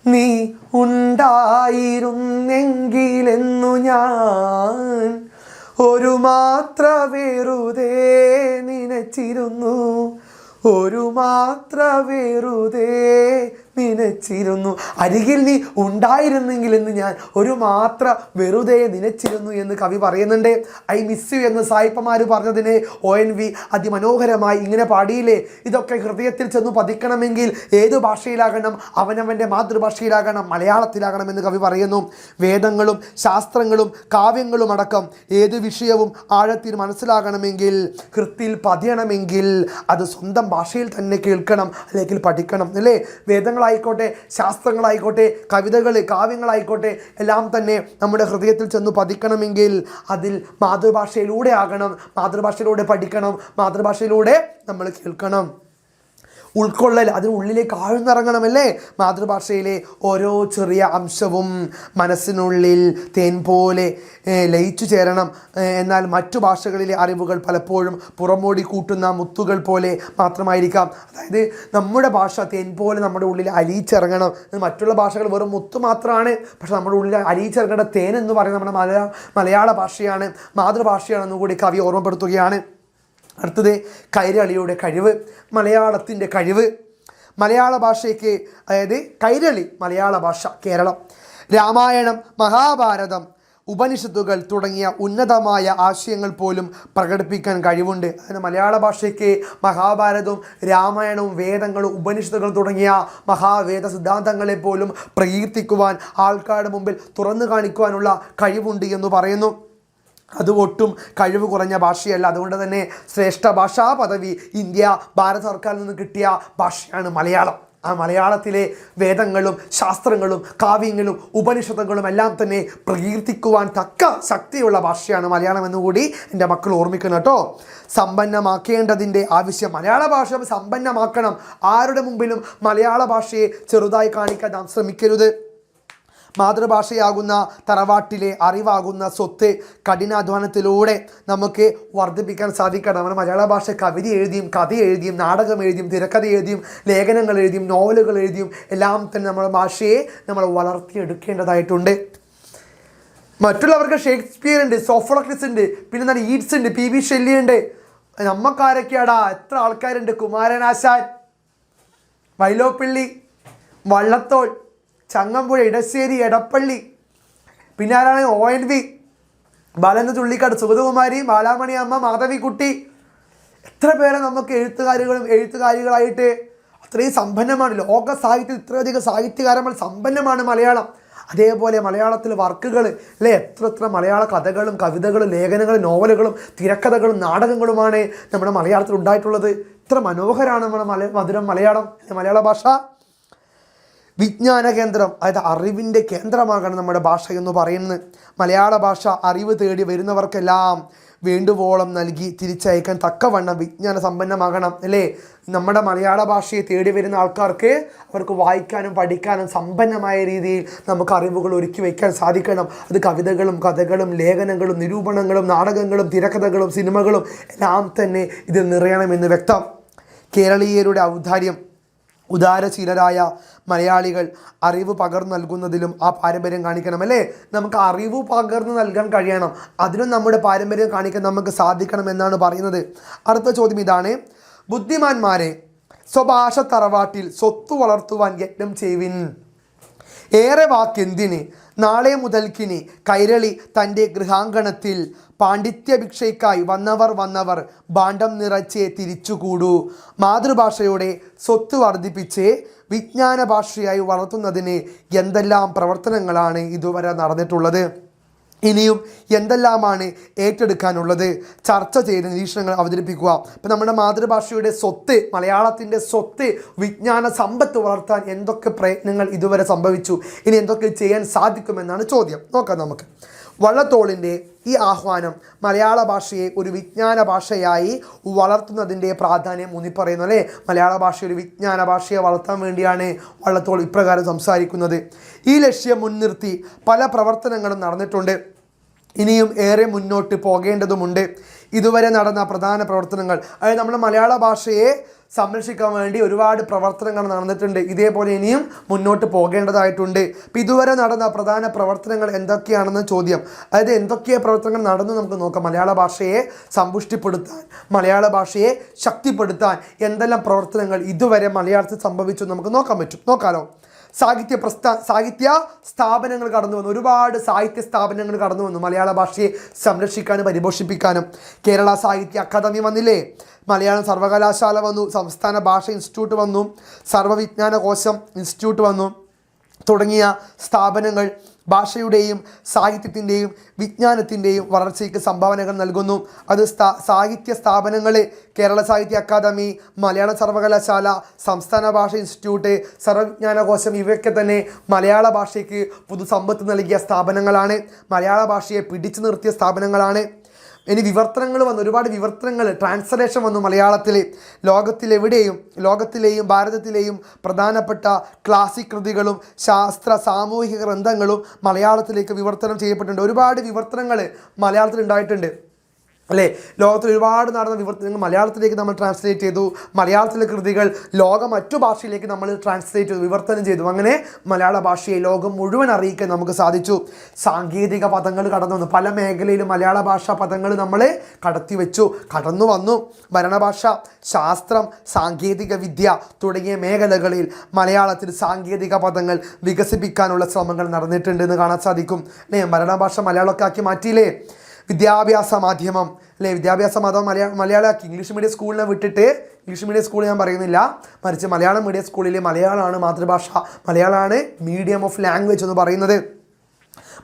നീ ഉണ്ടായിരുന്നെങ്കിലെന്നു ഞാൻ ഒരു മാത്ര വെറുതെ നനച്ചിരുന്നു, ഒരു മാത്ര വെറുതെ നനച്ചിരുന്നു. അരികിൽ നീ ഉണ്ടായിരുന്നെങ്കിൽ എന്ന് ഞാൻ ഒരു മാത്ര വെറുതെ നനച്ചിരുന്നു എന്ന് കവി പറയുന്നുണ്ട്. ഐ മിസ് യു എന്ന് സായിപ്പന്മാർ പറഞ്ഞതിനെ ONV അതിമനോഹരമായി ഇങ്ങനെ പാടിയില്ലേ. ഇതൊക്കെ ഹൃദയത്തിൽ ചെന്ന് പതിക്കണമെങ്കിൽ ഏത് ഭാഷയിലാകണം? അവനവൻ്റെ മാതൃഭാഷയിലാകണം, മലയാളത്തിലാകണം എന്ന് കവി പറയുന്നു. വേദങ്ങളും ശാസ്ത്രങ്ങളും കാവ്യങ്ങളും അടക്കം ഏത് വിഷയവും ആഴത്തിൽ മനസ്സിലാകണമെങ്കിൽ, ഹൃത്തിൽ പതിയണമെങ്കിൽ അത് സ്വന്തം ഭാഷയിൽ തന്നെ കേൾക്കണം, അല്ലെങ്കിൽ പഠിക്കണം അല്ലേ. വേദങ്ങളായിക്കോട്ടെ, ശാസ്ത്രങ്ങളായിക്കോട്ടെ, കവിതകൾ, കാവ്യങ്ങളായിക്കോട്ടെ, എല്ലാം തന്നെ നമ്മുടെ ഹൃദയത്തിൽ ചെന്ന് പതിക്കണമെങ്കിൽ അതിൽ മാതൃഭാഷയിലൂടെ ആകണം, മാതൃഭാഷയിലൂടെ പഠിക്കണം, മാതൃഭാഷയിലൂടെ നമ്മൾ കേൾക്കണം. ഉൾക്കൊള്ളൽ, അതിനുള്ളിലേക്ക് ആഴ്ന്നിറങ്ങണമല്ലേ. മാതൃഭാഷയിലെ ഓരോ ചെറിയ അംശവും മനസ്സിനുള്ളിൽ തേൻ പോലെ ലയിച്ചു ചേരണം. എന്നാൽ മറ്റു ഭാഷകളിലെ അറിവുകൾ പലപ്പോഴും പുറമോടി കൂട്ടുന്ന മുത്തുകൾ പോലെ മാത്രമായിരിക്കാം. അതായത് നമ്മുടെ ഭാഷ തേൻ പോലെ നമ്മുടെ ഉള്ളിൽ അലിയിച്ചിറങ്ങണം. മറ്റുള്ള ഭാഷകൾ വെറും മുത്ത് മാത്രമാണ്, പക്ഷെ നമ്മുടെ ഉള്ളിൽ അലിയിച്ചിറങ്ങേണ്ട തേൻ എന്ന് പറയുന്നത് നമ്മുടെ മലയാള ഭാഷയാണ്, മാതൃഭാഷയാണെന്ന് കൂടി കവി ഓർമ്മപ്പെടുത്തുകയാണ്. അടുത്തത് കൈരളിയുടെ കഴിവ്, മലയാളത്തിൻ്റെ കഴിവ്. മലയാള ഭാഷയ്ക്ക്, അതായത് കൈരളി മലയാള ഭാഷ, കേരളം. രാമായണം, മഹാഭാരതം, ഉപനിഷത്തുകൾ തുടങ്ങിയ ഉന്നതമായ ആശയങ്ങൾ പോലും പ്രകടിപ്പിക്കാൻ കഴിവുണ്ട്. അതിന് മലയാള ഭാഷയ്ക്ക് മഹാഭാരതവും രാമായണവും വേദങ്ങളും ഉപനിഷത്തുകൾ തുടങ്ങിയ മഹാവേദ സിദ്ധാന്തങ്ങളെ പോലും പ്രകീർത്തിക്കുവാൻ, ആൾക്കാരുടെ മുമ്പിൽ തുറന്നു കാണിക്കുവാനുള്ള കഴിവുണ്ട് എന്ന് പറയുന്നു. അത് ഒട്ടും കഴിവ് കുറഞ്ഞ ഭാഷയല്ല. അതുകൊണ്ട് തന്നെ ശ്രേഷ്ഠ ഭാഷാ പദവി ഭാരത സർക്കാരിൽ നിന്ന് കിട്ടിയ ഭാഷയാണ് മലയാളം. ആ മലയാളത്തിലെ വേദങ്ങളും ശാസ്ത്രങ്ങളും കാവ്യങ്ങളും ഉപനിഷത്തുകളും എല്ലാം തന്നെ പ്രകീർത്തിക്കുവാൻ തക്ക ശക്തിയുള്ള ഭാഷയാണ് മലയാളം എന്നുകൂടി എൻ്റെ മക്കൾ ഓർമ്മിക്കണം കേട്ടോ. സമ്പന്നമാക്കേണ്ടതിൻ്റെ ആവശ്യം, മലയാള ഭാഷ സമ്പന്നമാക്കണം. ആരുടെ മുമ്പിലും മലയാള ഭാഷയെ ചെറുതായി കാണിക്കാൻ നാം ശ്രമിക്കരുത്. മാതൃഭാഷയാകുന്ന തറവാട്ടിലെ അറിവാകുന്ന സ്വത്ത് കഠിനാധ്വാനത്തിലൂടെ നമുക്ക് വർദ്ധിപ്പിക്കാൻ സാധിക്കണം. നമ്മുടെ മലയാള ഭാഷ കവിത എഴുതിയും കഥ എഴുതിയും നാടകം എഴുതിയും തിരക്കഥ എഴുതിയും ലേഖനങ്ങൾ എഴുതിയും നോവലുകൾ എഴുതിയും എല്ലാം തന്നെ നമ്മുടെ ഭാഷയെ നമ്മൾ വളർത്തിയെടുക്കേണ്ടതായിട്ടുണ്ട്. മറ്റുള്ളവർക്ക് ഷേക്സ്പിയർ ഉണ്ട്, സോഫോക്ലിസ് ഉണ്ട്, പിന്നെ എന്താണ് ഈറ്റ്സ് ഉണ്ട്, പി വി ഷെല്ലി ഉണ്ട്. നമ്മക്കാരൊക്കെയാടാ എത്ര ആൾക്കാരുണ്ട്. കുമാരനാശാൻ, വൈലോപ്പിള്ളി, വള്ളത്തോൾ, ചങ്ങമ്പുഴ, ഇടശ്ശേരി, എടപ്പള്ളി, പിന്നെ ആരാണ് ONV, ബാലചന്ദ്ര ചുള്ളിക്കാട്, സുഗതകുമാരി, ബാലാമണി അമ്മ, മാധവിക്കുട്ടി. എത്ര പേരെ നമുക്ക് എഴുത്തുകാരികളായിട്ട് അത്രയും സമ്പന്നമാണ്. ലോക സാഹിത്യത്തിൽ ഇത്രയധികം സാഹിത്യകാരന്മാർ സമ്പന്നമാണ് മലയാളം. അതേപോലെ മലയാളത്തിൽ വർക്കുകൾ അല്ലേ, എത്ര മലയാള കഥകളും കവിതകളും ലേഖനങ്ങളും നോവലുകളും തിരക്കഥകളും നാടകങ്ങളുമാണ് നമ്മുടെ മലയാളത്തിൽ ഉണ്ടായിട്ടുള്ളത്. ഇത്ര മനോഹരമാണ് നമ്മുടെ മധുരം മലയാള ഭാഷ. വിജ്ഞാന കേന്ദ്രം, അതായത് അറിവിൻ്റെ കേന്ദ്രമാകണം നമ്മുടെ ഭാഷ എന്ന് പറയുന്നത്. മലയാള ഭാഷ അറിവ് തേടി വരുന്നവർക്കെല്ലാം വേണ്ടുവോളം നൽകി തിരിച്ചയക്കാൻ തക്കവണ്ണം വിജ്ഞാന സമ്പന്നമാകണം അല്ലേ. നമ്മുടെ മലയാള ഭാഷയെ തേടി വരുന്ന ആൾക്കാർക്ക് അവർക്ക് വായിക്കാനും പഠിക്കാനും സമ്പന്നമായ രീതിയിൽ നമുക്ക് അറിവുകൾ ഒരുക്കി വയ്ക്കാൻ സാധിക്കണം. അത് കവിതകളും കഥകളും ലേഖനങ്ങളും നിരൂപണങ്ങളും നാടകങ്ങളും തിരക്കഥകളും സിനിമകളും എല്ലാം തന്നെ ഇതിൽ നിറയണമെന്ന് വ്യക്തം. കേരളീയരുടെ ഔദാര്യം, ഉദാരശീലരായ മലയാളികൾ അറിവ് പകർന്നു നൽകുന്നതിലും ആ പാരമ്പര്യം കാണിക്കണം അല്ലേ. നമുക്ക് അറിവ് പകർന്നു നൽകാൻ കഴിയണം, അതിനും നമ്മുടെ പാരമ്പര്യം കാണിക്കാൻ നമുക്ക് സാധിക്കണം എന്നാണ് പറയുന്നത്. അടുത്ത ചോദ്യം ഇതാണ്: ബുദ്ധിമാന്മാരെ സ്വഭാഷ തറവാട്ടിൽ സ്വത്ത് വളർത്തുവാൻ യത്നം ചെയ്യുവിൻ. ഏറെ വാക്കെന്തിന് നാളെ മുതൽക്കിനി കൈരളി തൻ്റെ ഗൃഹാങ്കണത്തിൽ പാണ്ഡിത്യഭിക്ഷയ്ക്കായി വന്നവർ ഭാണ്ഡം നിറച്ചേ തിരിച്ചുകൂടൂ. മാതൃഭാഷയുടെ സ്വത്ത് വർദ്ധിപ്പിച്ച് വിജ്ഞാന ഭാഷയായി വളർത്തുന്നതിന് എന്തെല്ലാം പ്രവർത്തനങ്ങളാണ് ഇതുവരെ നടന്നിട്ടുള്ളത്, ഇനിയും എന്തെല്ലാമാണ് ഏറ്റെടുക്കാനുള്ളത്, ചർച്ച ചെയ്ത് നിരീക്ഷണങ്ങൾ അവതരിപ്പിക്കുക. ഇപ്പം നമ്മുടെ മാതൃഭാഷയുടെ സ്വത്ത്, മലയാളത്തിൻ്റെ സ്വത്ത്, വിജ്ഞാന സമ്പത്ത് വളർത്താൻ എന്തൊക്കെ പ്രയത്നങ്ങൾ ഇതുവരെ സംഭവിച്ചു, ഇനി എന്തൊക്കെ ചെയ്യാൻ സാധിക്കുമെന്നാണ് ചോദ്യം. നോക്കാം നമുക്ക്. വള്ളത്തോളിൻ്റെ ഈ ആഹ്വാനം മലയാള ഭാഷയെ ഒരു വിജ്ഞാന ഭാഷയായി വളർത്തുന്നതിൻ്റെ പ്രാധാന്യം ഊന്നിപ്പറയുന്നു അല്ലേ. മലയാള ഭാഷ ഒരു വിജ്ഞാന ഭാഷയെ വളർത്താൻ വേണ്ടിയാണ് വള്ളത്തോൾ ഇപ്രകാരം സംസാരിക്കുന്നത്. ഈ ലക്ഷ്യം മുൻനിർത്തി പല പ്രവർത്തനങ്ങളും നടന്നിട്ടുണ്ട്, ഇനിയും ഏറെ മുന്നോട്ട് പോകേണ്ടതുമുണ്ട്. ഇതുവരെ നടന്ന പ്രധാന പ്രവർത്തനങ്ങൾ, അതായത് നമ്മുടെ മലയാള ഭാഷയെ സംരക്ഷിക്കാൻ വേണ്ടി ഒരുപാട് പ്രവർത്തനങ്ങൾ നടന്നിട്ടുണ്ട്, ഇതേപോലെ ഇനിയും മുന്നോട്ട് പോകേണ്ടതായിട്ടുണ്ട്. അപ്പം ഇതുവരെ നടന്ന പ്രധാന പ്രവർത്തനങ്ങൾ എന്തൊക്കെയാണെന്ന് ചോദ്യം. അതായത് എന്തൊക്കെ പ്രവർത്തനങ്ങൾ നടന്നു നമുക്ക് നോക്കാം. മലയാള ഭാഷയെ സമ്പുഷ്ടിപ്പെടുത്താൻ, മലയാള ഭാഷയെ ശക്തിപ്പെടുത്താൻ എന്തെല്ലാം പ്രവർത്തനങ്ങൾ ഇതുവരെ മലയാളത്തിൽ സംഭവിച്ചു നമുക്ക് നോക്കാൻ പറ്റും. നോക്കാലോ. സാഹിത്യ സ്ഥാപനങ്ങൾ കടന്നു വന്നു, ഒരുപാട് സാഹിത്യ സ്ഥാപനങ്ങൾ കടന്നു വന്നു മലയാള ഭാഷയെ സംരക്ഷിക്കാനും പരിപോഷിപ്പിക്കാനും. കേരള സാഹിത്യ അക്കാദമി വന്നില്ലേ, മലയാളം സർവകലാശാല വന്നു, സംസ്ഥാന ഭാഷ ഇൻസ്റ്റിറ്റ്യൂട്ട് വന്നു, സർവ്വവിജ്ഞാന കോശം ഇൻസ്റ്റിറ്റ്യൂട്ട് വന്നു തുടങ്ങിയ സ്ഥാപനങ്ങൾ ഭാഷയുടെയും സാഹിത്യത്തിൻ്റെയും വിജ്ഞാനത്തിൻ്റെയും വളർച്ചയ്ക്ക് സംഭാവനകൾ നൽകുന്നു. അത് സാഹിത്യ സ്ഥാപനങ്ങൾ കേരള സാഹിത്യ അക്കാദമി, മലയാള സർവകലാശാല, സംസ്ഥാന ഭാഷ ഇൻസ്റ്റിറ്റ്യൂട്ട്, സർവ്വവിജ്ഞാനകോശം ഇവയൊക്കെ തന്നെ മലയാള ഭാഷയ്ക്ക് പുതുസമ്പത്ത് നൽകിയ സ്ഥാപനങ്ങളാണ്, മലയാള ഭാഷയെ പിടിച്ചു നിർത്തിയ സ്ഥാപനങ്ങളാണ്. ഇനി വിവർത്തനങ്ങൾ വന്നു, ഒരുപാട് വിവർത്തനങ്ങൾ, ട്രാൻസ്ലേഷൻ വന്നു മലയാളത്തിൽ. ലോകത്തിലെയും ഭാരതത്തിലെയും പ്രധാനപ്പെട്ട ക്ലാസിക് കൃതികളും ശാസ്ത്ര സാമൂഹിക ഗ്രന്ഥങ്ങളും മലയാളത്തിലേക്ക് വിവർത്തനം ചെയ്യപ്പെട്ടിട്ടുണ്ട്. ഒരുപാട് വിവർത്തനങ്ങൾ മലയാളത്തിൽ ഉണ്ടായിട്ടുണ്ട് അല്ലേ. ലോകത്തിൽ ഒരുപാട് നടന്ന വിവർത്തനങ്ങൾ മലയാളത്തിലേക്ക് നമ്മൾ ട്രാൻസ്ലേറ്റ് ചെയ്തു. മലയാളത്തിലെ കൃതികൾ മറ്റു ഭാഷയിലേക്ക് നമ്മൾ ട്രാൻസ്ലേറ്റ് ചെയ്തു, വിവർത്തനം ചെയ്തു. അങ്ങനെ മലയാള ഭാഷയെ ലോകം മുഴുവൻ അറിയിക്കാൻ നമുക്ക് സാധിച്ചു. സാങ്കേതിക പദങ്ങൾ കടന്നു വന്നു, പല മേഖലയിലും മലയാള ഭാഷാ പദങ്ങൾ നമ്മൾ കടന്നു വന്നു. ഭരണഭാഷ, ശാസ്ത്രം, സാങ്കേതിക വിദ്യ തുടങ്ങിയ മേഖലകളിൽ മലയാളത്തിൽ സാങ്കേതിക പദങ്ങൾ വികസിപ്പിക്കാനുള്ള ശ്രമങ്ങൾ നടന്നിട്ടുണ്ടെന്ന് കാണാൻ സാധിക്കും അല്ലേ. ഭരണഭാഷ മലയാളമൊക്കെ ആക്കി മാറ്റിയില്ലേ. വിദ്യാഭ്യാസ മാധ്യമം അല്ലേ, വിദ്യാഭ്യാസ മാധ്യമം മലയാളമാക്കി. ഇംഗ്ലീഷ് മീഡിയം സ്കൂളിനെ വിട്ടിട്ട്, ഇംഗ്ലീഷ് മീഡിയം സ്കൂൾ ഞാൻ പറയുന്നില്ല, മറിച്ച് മലയാളം മീഡിയം സ്കൂളിൽ മലയാളമാണ് മാതൃഭാഷ, മലയാളമാണ് മീഡിയം ഓഫ് ലാംഗ്വേജ് എന്ന് പറയുന്നത്,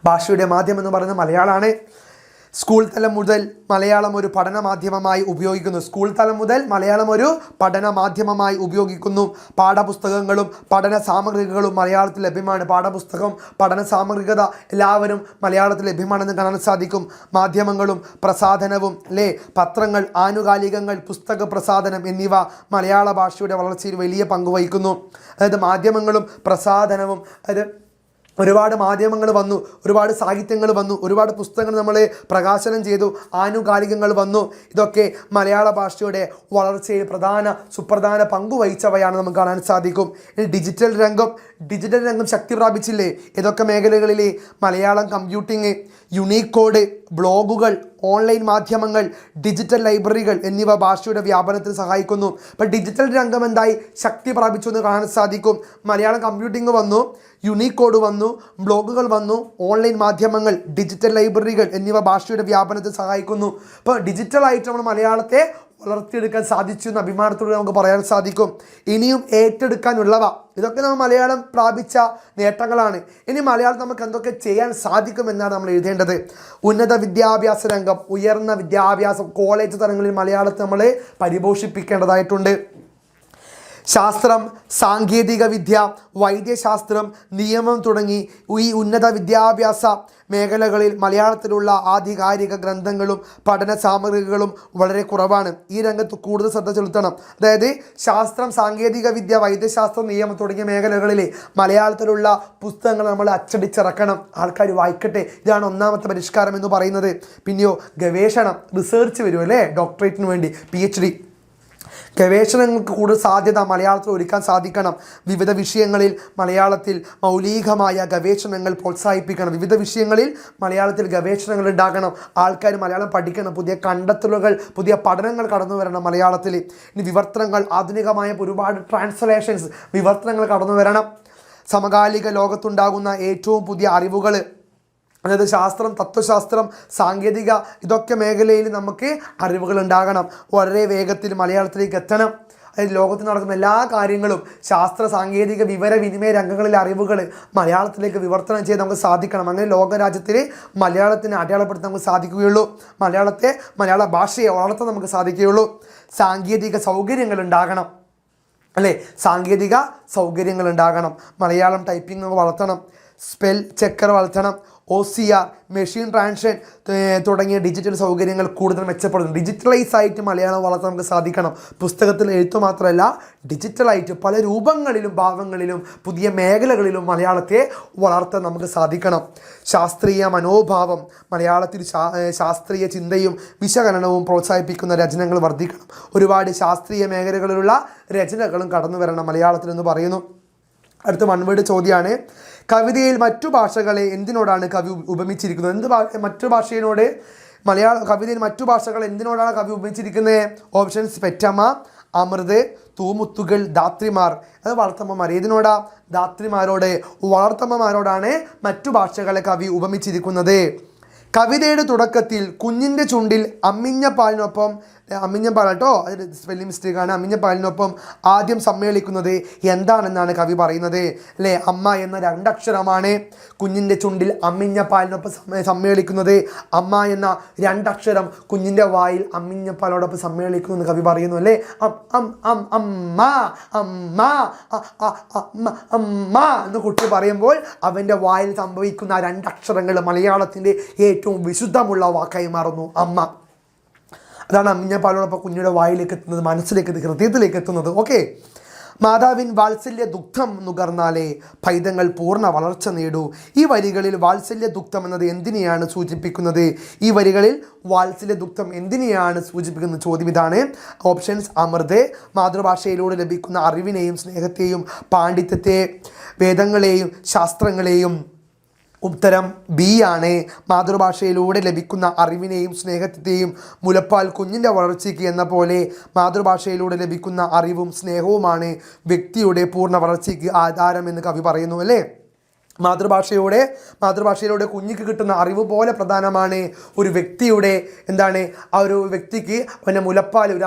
ഭാഷയുടെ മാധ്യമം എന്ന് പറയുന്നത് മലയാളമാണ്. സ്കൂൾ തലം മുതൽ മലയാളം ഒരു പഠന മാധ്യമമായി ഉപയോഗിക്കുന്നു. പാഠപുസ്തകങ്ങളും പഠന സാമഗ്രികളും മലയാളത്തിൽ ലഭ്യമാണ്. പാഠപുസ്തകം, പഠന സാമഗ്രികത എല്ലാവരും മലയാളത്തിൽ ലഭ്യമാണെന്ന് കാണാൻ സാധിക്കും. മാധ്യമങ്ങളും പ്രസാധനവും അല്ലേ, പത്രങ്ങൾ, ആനുകാലികങ്ങൾ, പുസ്തക പ്രസാധനം എന്നിവ മലയാള ഭാഷയുടെ വളർച്ചയിൽ വലിയ പങ്ക് വഹിക്കുന്നു. അതായത് മാധ്യമങ്ങളും പ്രസാധനവും, അതായത് ഒരുപാട് മാധ്യമങ്ങൾ വന്നു, ഒരുപാട് സാഹിത്യങ്ങൾ വന്നു, ഒരുപാട് പുസ്തകങ്ങൾ നമ്മൾ പ്രകാശനം ചെയ്തു, ആനുകാലികങ്ങൾ വന്നു. ഇതൊക്കെ മലയാള ഭാഷയുടെ വളർച്ചയിൽ സുപ്രധാന പങ്കുവഹിച്ചവയാണ് നമുക്ക് കാണാൻ സാധിക്കും. ഡിജിറ്റൽ രംഗം ശക്തി പ്രാപിച്ചില്ലേ? ഏതൊക്കെ മേഖലകളിൽ? മലയാളം കമ്പ്യൂട്ടിങ്, യൂണിക്കോഡ്, ബ്ലോഗുകൾ, ഓൺലൈൻ മാധ്യമങ്ങൾ, ഡിജിറ്റൽ ലൈബ്രറികൾ എന്നിവ ഭാഷയുടെ വ്യാപനത്തിന് സഹായിക്കുന്നു. ഇപ്പം ഡിജിറ്റൽ രംഗം എന്തായി? ശക്തി പ്രാപിച്ചു എന്ന് കാണാൻ സാധിക്കും. മലയാളം കമ്പ്യൂട്ടിങ് വന്നു, യൂണിക്കോഡ് വന്നു, ബ്ലോഗുകൾ വന്നു, ഓൺലൈൻ മാധ്യമങ്ങൾ, ഡിജിറ്റൽ ലൈബ്രറികൾ എന്നിവ ഭാഷയുടെ വ്യാപനത്തിന് സഹായിക്കുന്നു. ഇപ്പോൾ ഡിജിറ്റലായിട്ട് നമ്മൾ മലയാളത്തെ വളർത്തിയെടുക്കാൻ സാധിച്ചു എന്ന് അഭിമാനത്തോടെ നമുക്ക് പറയാൻ സാധിക്കും. ഇനിയും ഏറ്റെടുക്കാനുള്ളവ ഇതൊക്കെ നമ്മൾ മലയാളം പ്രാപിച്ച നേട്ടങ്ങളാണ്. ഇനി മലയാളം നമുക്ക് എന്തൊക്കെ ചെയ്യാൻ സാധിക്കുമെന്നാണ് നമ്മൾ എഴുതേണ്ടത്. ഉന്നത വിദ്യാഭ്യാസ രംഗം, ഉയർന്ന വിദ്യാഭ്യാസം, കോളേജ് തലങ്ങളിൽ മലയാളത്തെ നമ്മൾ പരിപോഷിപ്പിക്കേണ്ടതായിട്ടുണ്ട്. ശാസ്ത്രം, സാങ്കേതിക വിദ്യ, വൈദ്യശാസ്ത്രം, നിയമം തുടങ്ങി ഈ ഉന്നത വിദ്യാഭ്യാസ മേഖലകളിൽ മലയാളത്തിലുള്ള ആധികാരിക ഗ്രന്ഥങ്ങളും പഠന സാമഗ്രികളും വളരെ കുറവാണ്. ഈ രംഗത്ത് കൂടുതൽ ശ്രദ്ധ ചെലുത്തണം. അതായത് ശാസ്ത്രം, സാങ്കേതിക വിദ്യ, വൈദ്യശാസ്ത്രം, നിയമം തുടങ്ങിയ മേഖലകളിൽ മലയാളത്തിലുള്ള പുസ്തകങ്ങൾ നമ്മൾ അച്ചടിച്ചിറക്കണം, ആൾക്കാർ വായിക്കട്ടെ. ഇതാണ് ഒന്നാമത്തെ പരിഷ്കാരം എന്ന് പറയുന്നത്. പിന്നെയോ ഗവേഷണം, റിസർച്ച് വരും അല്ലേ, ഡോക്ടറേറ്റിന് വേണ്ടി, PhD ഗവേഷണങ്ങൾക്ക് കൂടുതൽ സാധ്യത മലയാളത്തിൽ ഒരുക്കാൻ സാധിക്കണം. വിവിധ വിഷയങ്ങളിൽ മലയാളത്തിൽ മൗലികമായ ഗവേഷണങ്ങൾ പ്രോത്സാഹിപ്പിക്കണം. വിവിധ വിഷയങ്ങളിൽ മലയാളത്തിൽ ഗവേഷണങ്ങൾ ഉണ്ടാകണം. ആൾക്കാർ മലയാളം പഠിക്കണം. പുതിയ കണ്ടെത്തലുകൾ, പുതിയ പഠനങ്ങൾ കടന്നു വരണം മലയാളത്തിൽ. ഇനി വിവർത്തനങ്ങൾ, ആധുനികമായ ഒരുപാട് ട്രാൻസ്ലേഷൻസ്, വിവർത്തനങ്ങൾ കടന്നു വരണം. സമകാലിക ലോകത്തുണ്ടാകുന്ന ഏറ്റവും പുതിയ അറിവുകൾ, അതായത് ശാസ്ത്രം, തത്വശാസ്ത്രം, സാങ്കേതിക ഇതൊക്കെ മേഖലയിൽ നമുക്ക് അറിവുകൾ ഉണ്ടാകണം. വളരെ വേഗത്തിൽ മലയാളത്തിലേക്ക് എത്തണം. അതായത് ലോകത്തിൽ നടക്കുന്ന എല്ലാ കാര്യങ്ങളും, ശാസ്ത്ര, സാങ്കേതിക, വിവരവിനിമയ രംഗങ്ങളിലെ അറിവുകൾ മലയാളത്തിലേക്ക് വിവർത്തനം ചെയ്ത് നമുക്ക് സാധിക്കണം. അങ്ങനെ ലോകരാജ്യത്തിൽ മലയാളത്തിനെ അടയാളപ്പെടുത്താൻ നമുക്ക് സാധിക്കുകയുള്ളൂ. മലയാള ഭാഷയെ വളർത്താൻ നമുക്ക് സാധിക്കുകയുള്ളൂ. സാങ്കേതിക സൗകര്യങ്ങൾ ഉണ്ടാകണം അല്ലേ, സാങ്കേതിക സൗകര്യങ്ങൾ ഉണ്ടാകണം. മലയാളം ടൈപ്പിംഗ് വളർത്തണം, സ്പെൽ ചെക്കർ വളർത്തണം, OCR, മെഷീൻ ട്രാൻസ്ലേഷൻ തുടങ്ങിയ ഡിജിറ്റൽ സൗകര്യങ്ങൾ കൂടുതൽ മെച്ചപ്പെടുന്നു. ഡിജിറ്റലൈസ് ആയിട്ട് മലയാളം വളർത്താൻ നമുക്ക് സാധിക്കണം. പുസ്തകത്തിൽ എഴുത്തു മാത്രമല്ല, ഡിജിറ്റലായിട്ട് പല രൂപങ്ങളിലും ഭാവങ്ങളിലും പുതിയ മേഖലകളിലും മലയാളത്തെ വളർത്താൻ നമുക്ക് സാധിക്കണം. ശാസ്ത്രീയ മനോഭാവം, മലയാളത്തിൽ ശാസ്ത്രീയ ചിന്തയും വിശകലനവും പ്രോത്സാഹിപ്പിക്കുന്ന രചനകൾ വർദ്ധിക്കണം. ഒരുപാട് ശാസ്ത്രീയ മേഖലകളിലുള്ള രചനകളും കടന്നു വരണം മലയാളത്തിൽ എന്ന് പറയുന്നു. അടുത്ത വൺവേഡ് ചോദ്യമാണ്. കവിതയിൽ മറ്റു ഭാഷകളെ എന്തിനോടാണ് കവി ഉപമിച്ചിരിക്കുന്നത്? മറ്റു ഭാഷയോട് കവിതയിൽ മറ്റു ഭാഷകൾ എന്തിനോടാണ് കവി ഉപമിച്ചിരിക്കുന്നത്? ഓപ്ഷൻസ്: പെറ്റമ്മ, അമൃത്, തൂമുത്തുകൾ, ധാത്രിമാർ. അത് വളർത്തമ്മമാർ. ഏതിനോടാ? ധാത്രിമാരോട്, വളർത്തമ്മമാരോടാണ് മറ്റു ഭാഷകളെ കവി ഉപമിച്ചിരിക്കുന്നത്. കവിതയുടെ തുടക്കത്തിൽ കുഞ്ഞിൻ്റെ ചുണ്ടിൽ അമ്മിഞ്ഞപ്പാലിനൊപ്പം, അമ്മിഞ്ഞപ്പാൽ കേട്ടോ, അത് സ്പെല്ലിംഗ് മിസ്റ്റേക്കാണ്, അമ്മിഞ്ഞപ്പാലിനൊപ്പം ആദ്യം സമ്മേളിക്കുന്നത് എന്താണെന്നാണ് കവി പറയുന്നത് അല്ലേ? അമ്മ എന്ന രണ്ടക്ഷരമാണ് കുഞ്ഞിൻ്റെ ചുണ്ടിൽ അമ്മിഞ്ഞപ്പാലിനൊപ്പം സമ്മേളിക്കുന്നത്. അമ്മ എന്ന രണ്ടക്ഷരം കുഞ്ഞിൻ്റെ വായിൽ അമ്മിഞ്ഞപ്പാലോടൊപ്പം സമ്മേളിക്കുന്നു എന്ന് കവി പറയുന്നു അല്ലേ? അമ്മ അമ്മ അമ്മ എന്ന് കുട്ടി പറയുമ്പോൾ അവൻ്റെ വായിൽ സംഭവിക്കുന്ന ആ രണ്ടക്ഷരങ്ങൾ മലയാളത്തിൻ്റെ ഏറ്റവും വിശുദ്ധമുള്ള വാക്കായി മാറുന്നു, അമ്മ. അതാണ് അമ്മിഞ്ഞപ്പാലോടൊപ്പം കുഞ്ഞിയുടെ വായിലേക്ക് എത്തുന്നത്, മനസ്സിലേക്ക്, ഹൃദയത്തിലേക്ക് എത്തുന്നത്. ഓക്കെ. മാതാവിൻ വാത്സല്യ ദുഗ്ധം നുകർന്നാലേ പൈതങ്ങൾ പൂർണ്ണ വളർച്ച നേടൂ. ഈ വരികളിൽ വാത്സല്യ ദുഗ്ധം എന്നത് എന്തിനെയാണ് സൂചിപ്പിക്കുന്നത്? ഈ വരികളിൽ വാത്സല്യ ദുഗ്ധം എന്തിനെയാണ് സൂചിപ്പിക്കുന്ന ചോദ്യം ഇതാണ്. ഓപ്ഷൻസ്: അമൃത്, മാതൃഭാഷയിലൂടെ ലഭിക്കുന്ന അറിവിനെയും സ്നേഹത്തെയും പാണ്ഡിത്യത്തെ, വേദങ്ങളെയും ശാസ്ത്രങ്ങളെയും. ഉത്തരം ബി ആണ്. മാതൃഭാഷയിലൂടെ ലഭിക്കുന്ന അറിവിനെയും സ്നേഹത്തെയും. മുലപ്പാൽ കുഞ്ഞിൻ്റെ വളർച്ചയ്ക്ക് എന്ന പോലെ മാതൃഭാഷയിലൂടെ ലഭിക്കുന്ന അറിവും സ്നേഹവുമാണ് വ്യക്തിയുടെ പൂർണ്ണ വളർച്ചയ്ക്ക് ആധാരമെന്ന് കവി പറയുന്നു അല്ലേ? മാതൃഭാഷയിലൂടെ കുഞ്ഞിക്ക് കിട്ടുന്ന അറിവ് പോലെ പ്രധാനമാണ് ഒരു വ്യക്തിയുടെ ആ ഒരു വ്യക്തിക്ക് അവൻ്റെ മുലപ്പാൽ, ഒരു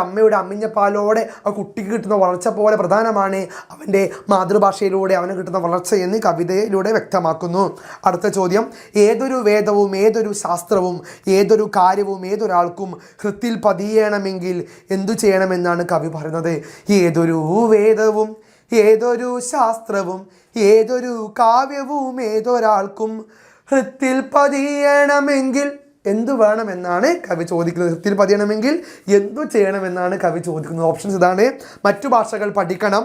അമ്മയുടെ അമ്മിഞ്ഞപ്പാലോടെ ആ കുട്ടിക്ക് കിട്ടുന്ന വളർച്ച പോലെ പ്രധാനമാണ് അവൻ്റെ മാതൃഭാഷയിലൂടെ അവന് കിട്ടുന്ന വളർച്ച എന്ന് കവിതയിലൂടെ വ്യക്തമാക്കുന്നു. അടുത്ത ചോദ്യം. ഏതൊരു വേദവും ഏതൊരു ശാസ്ത്രവും ഏതൊരു കാര്യവും ഏതൊരാൾക്കും ഹൃത്തിൽ പതിയണമെങ്കിൽ എന്തു ചെയ്യണമെന്നാണ് കവി പറയുന്നത്? ഏതൊരു വേദവും ഏതൊരു ശാസ്ത്രവും ഏതൊരു കാവ്യവും ഏതൊരാൾക്കും ഹൃത്തിൽ പതിയണമെങ്കിൽ എന്തു വേണമെന്നാണ് കവി ചോദിക്കുന്നത്? ഹൃത്തിൽ പതിയണമെങ്കിൽ എന്തു ചെയ്യണമെന്നാണ് കവി ചോദിക്കുന്നത്? ഓപ്ഷൻസ് ഇതാണ്. മറ്റു ഭാഷകൾ പഠിക്കണം,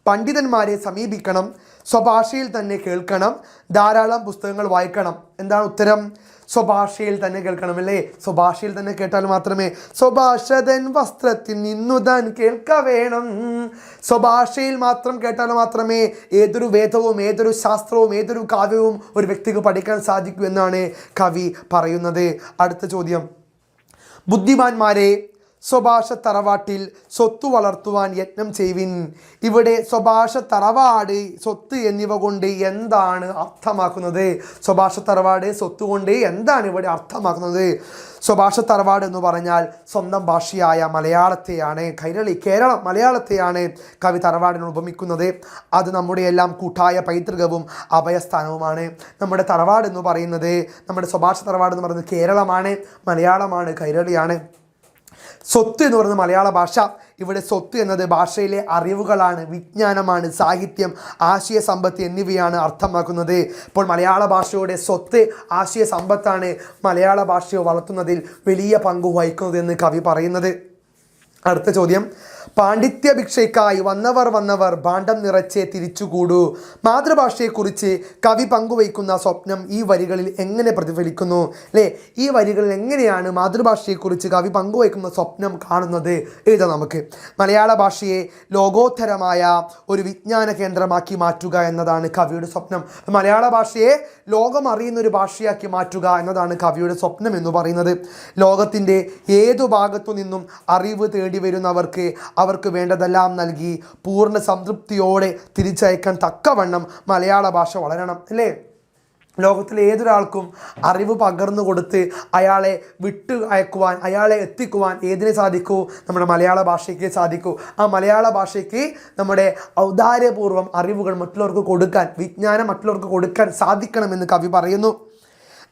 പണ്ഡിതന്മാരെ സമീപിക്കണം, സ്വഭാഷയിൽ തന്നെ കേൾക്കണം, ധാരാളം പുസ്തകങ്ങൾ വായിക്കണം. എന്താണ് ഉത്തരം? സ്വഭാഷയിൽ തന്നെ കേൾക്കണം അല്ലേ? സ്വഭാഷയിൽ തന്നെ കേട്ടാൽ മാത്രമേ സ്വഭാഷതൻ വസ്ത്രത്തിൽ നിന്നുതാൻ കേൾക്ക വേണം. സ്വഭാഷയിൽ മാത്രം കേട്ടാൽ മാത്രമേ ഏതൊരു വേദവും ഏതൊരു ശാസ്ത്രവും ഏതൊരു കാവ്യവും ഒരു വ്യക്തിക്ക് പഠിക്കാൻ സാധിക്കൂ എന്നാണ് കവി പറയുന്നത്. അടുത്ത ചോദ്യം. ബുദ്ധിമാന്മാരെ സ്വഭാഷ തറവാട്ടിൽ സ്വത്ത് വളർത്തുവാൻ യത്നം ചെയ്യുവിൻ. ഇവിടെ സ്വഭാഷ തറവാട്, സ്വത്ത് എന്നിവ കൊണ്ട് എന്താണ് അർത്ഥമാക്കുന്നത്? സ്വഭാഷ തറവാട്, സ്വത്ത് കൊണ്ട് എന്താണ് ഇവിടെ അർത്ഥമാക്കുന്നത്? സ്വഭാഷ തറവാട് എന്ന് പറഞ്ഞാൽ സ്വന്തം ഭാഷയായ മലയാളത്തെയാണ്, കേരളം മലയാളത്തെയാണ് കവി തറവാടിന് ഉപമിക്കുന്നത്. അത് നമ്മുടെ എല്ലാം കൂട്ടായ പൈതൃകവും അഭയസ്ഥാനവുമാണ്. നമ്മുടെ തറവാട് എന്ന് പറയുന്നത്, നമ്മുടെ സ്വഭാഷ തറവാട് എന്ന് പറയുന്നത് കേരളമാണ്, മലയാളമാണ്, കൈരളിയാണ്. സ്വത്ത് എന്ന് പറയുന്നത് മലയാള ഭാഷ. ഇവിടെ സ്വത്ത് എന്നത് ഭാഷയിലെ അറിവുകളാണ്, വിജ്ഞാനമാണ്, സാഹിത്യം, ആശയ സമ്പത്ത് എന്നിവയാണ് അർത്ഥമാക്കുന്നത്. ഇപ്പോൾ മലയാള ഭാഷയുടെ സ്വത്ത് ആശയ സമ്പത്താണ് മലയാള ഭാഷയെ വളർത്തുന്നതിൽ വലിയ പങ്ക് വഹിക്കുന്നതെന്ന് കവി പറയുന്നത്. അടുത്ത ചോദ്യം. പാണ്ഡിത്യഭിക്ഷയ്ക്കായി വന്നവർ ഭാണ്ഡം നിറച്ചേ തിരിച്ചുകൂടൂ. മാതൃഭാഷയെക്കുറിച്ച് കവി പങ്കുവയ്ക്കുന്ന സ്വപ്നം ഈ വരികളിൽ എങ്ങനെ പ്രതിഫലിക്കുന്നു? അല്ലേ, ഈ വരികളിൽ എങ്ങനെയാണ് മാതൃഭാഷയെക്കുറിച്ച് കവി പങ്കുവയ്ക്കുന്ന സ്വപ്നം കാണുന്നത്? എഴുതാം നമുക്ക്. മലയാള ഭാഷയെ ലോകോത്തരമായ ഒരു വിജ്ഞാന കേന്ദ്രമാക്കി മാറ്റുക എന്നതാണ് കവിയുടെ സ്വപ്നം. മലയാള ഭാഷയെ ലോകം അറിയുന്ന ഒരു ഭാഷയാക്കി മാറ്റുക എന്നതാണ് കവിയുടെ സ്വപ്നം എന്ന് പറയുന്നത്. ലോകത്തിൻ്റെ ഏതു ഭാഗത്തു നിന്നും അറിവ് തേടി വരുന്നവർക്ക് അവർക്ക് വേണ്ടതെല്ലാം നൽകി പൂർണ്ണ സംതൃപ്തിയോടെ തിരിച്ചയക്കാൻ തക്കവണ്ണം മലയാള ഭാഷ വളരണം അല്ലേ? ലോകത്തിലെ ഏതൊരാൾക്കും അറിവ് പകർന്നു കൊടുത്ത് അയാളെ വിട്ട് അയക്കുവാൻ, അയാളെ എത്തിക്കുവാൻ ഏതിനെ സാധിക്കൂ? നമ്മുടെ മലയാള ഭാഷയ്ക്ക് സാധിക്കൂ. ആ മലയാള ഭാഷയ്ക്ക് നമ്മുടെ ഔദാര്യപൂർവ്വം അറിവുകൾ മറ്റുള്ളവർക്ക് കൊടുക്കാൻ, വിജ്ഞാനം മറ്റുള്ളവർക്ക് കൊടുക്കാൻ സാധിക്കണമെന്ന് കവി പറയുന്നു.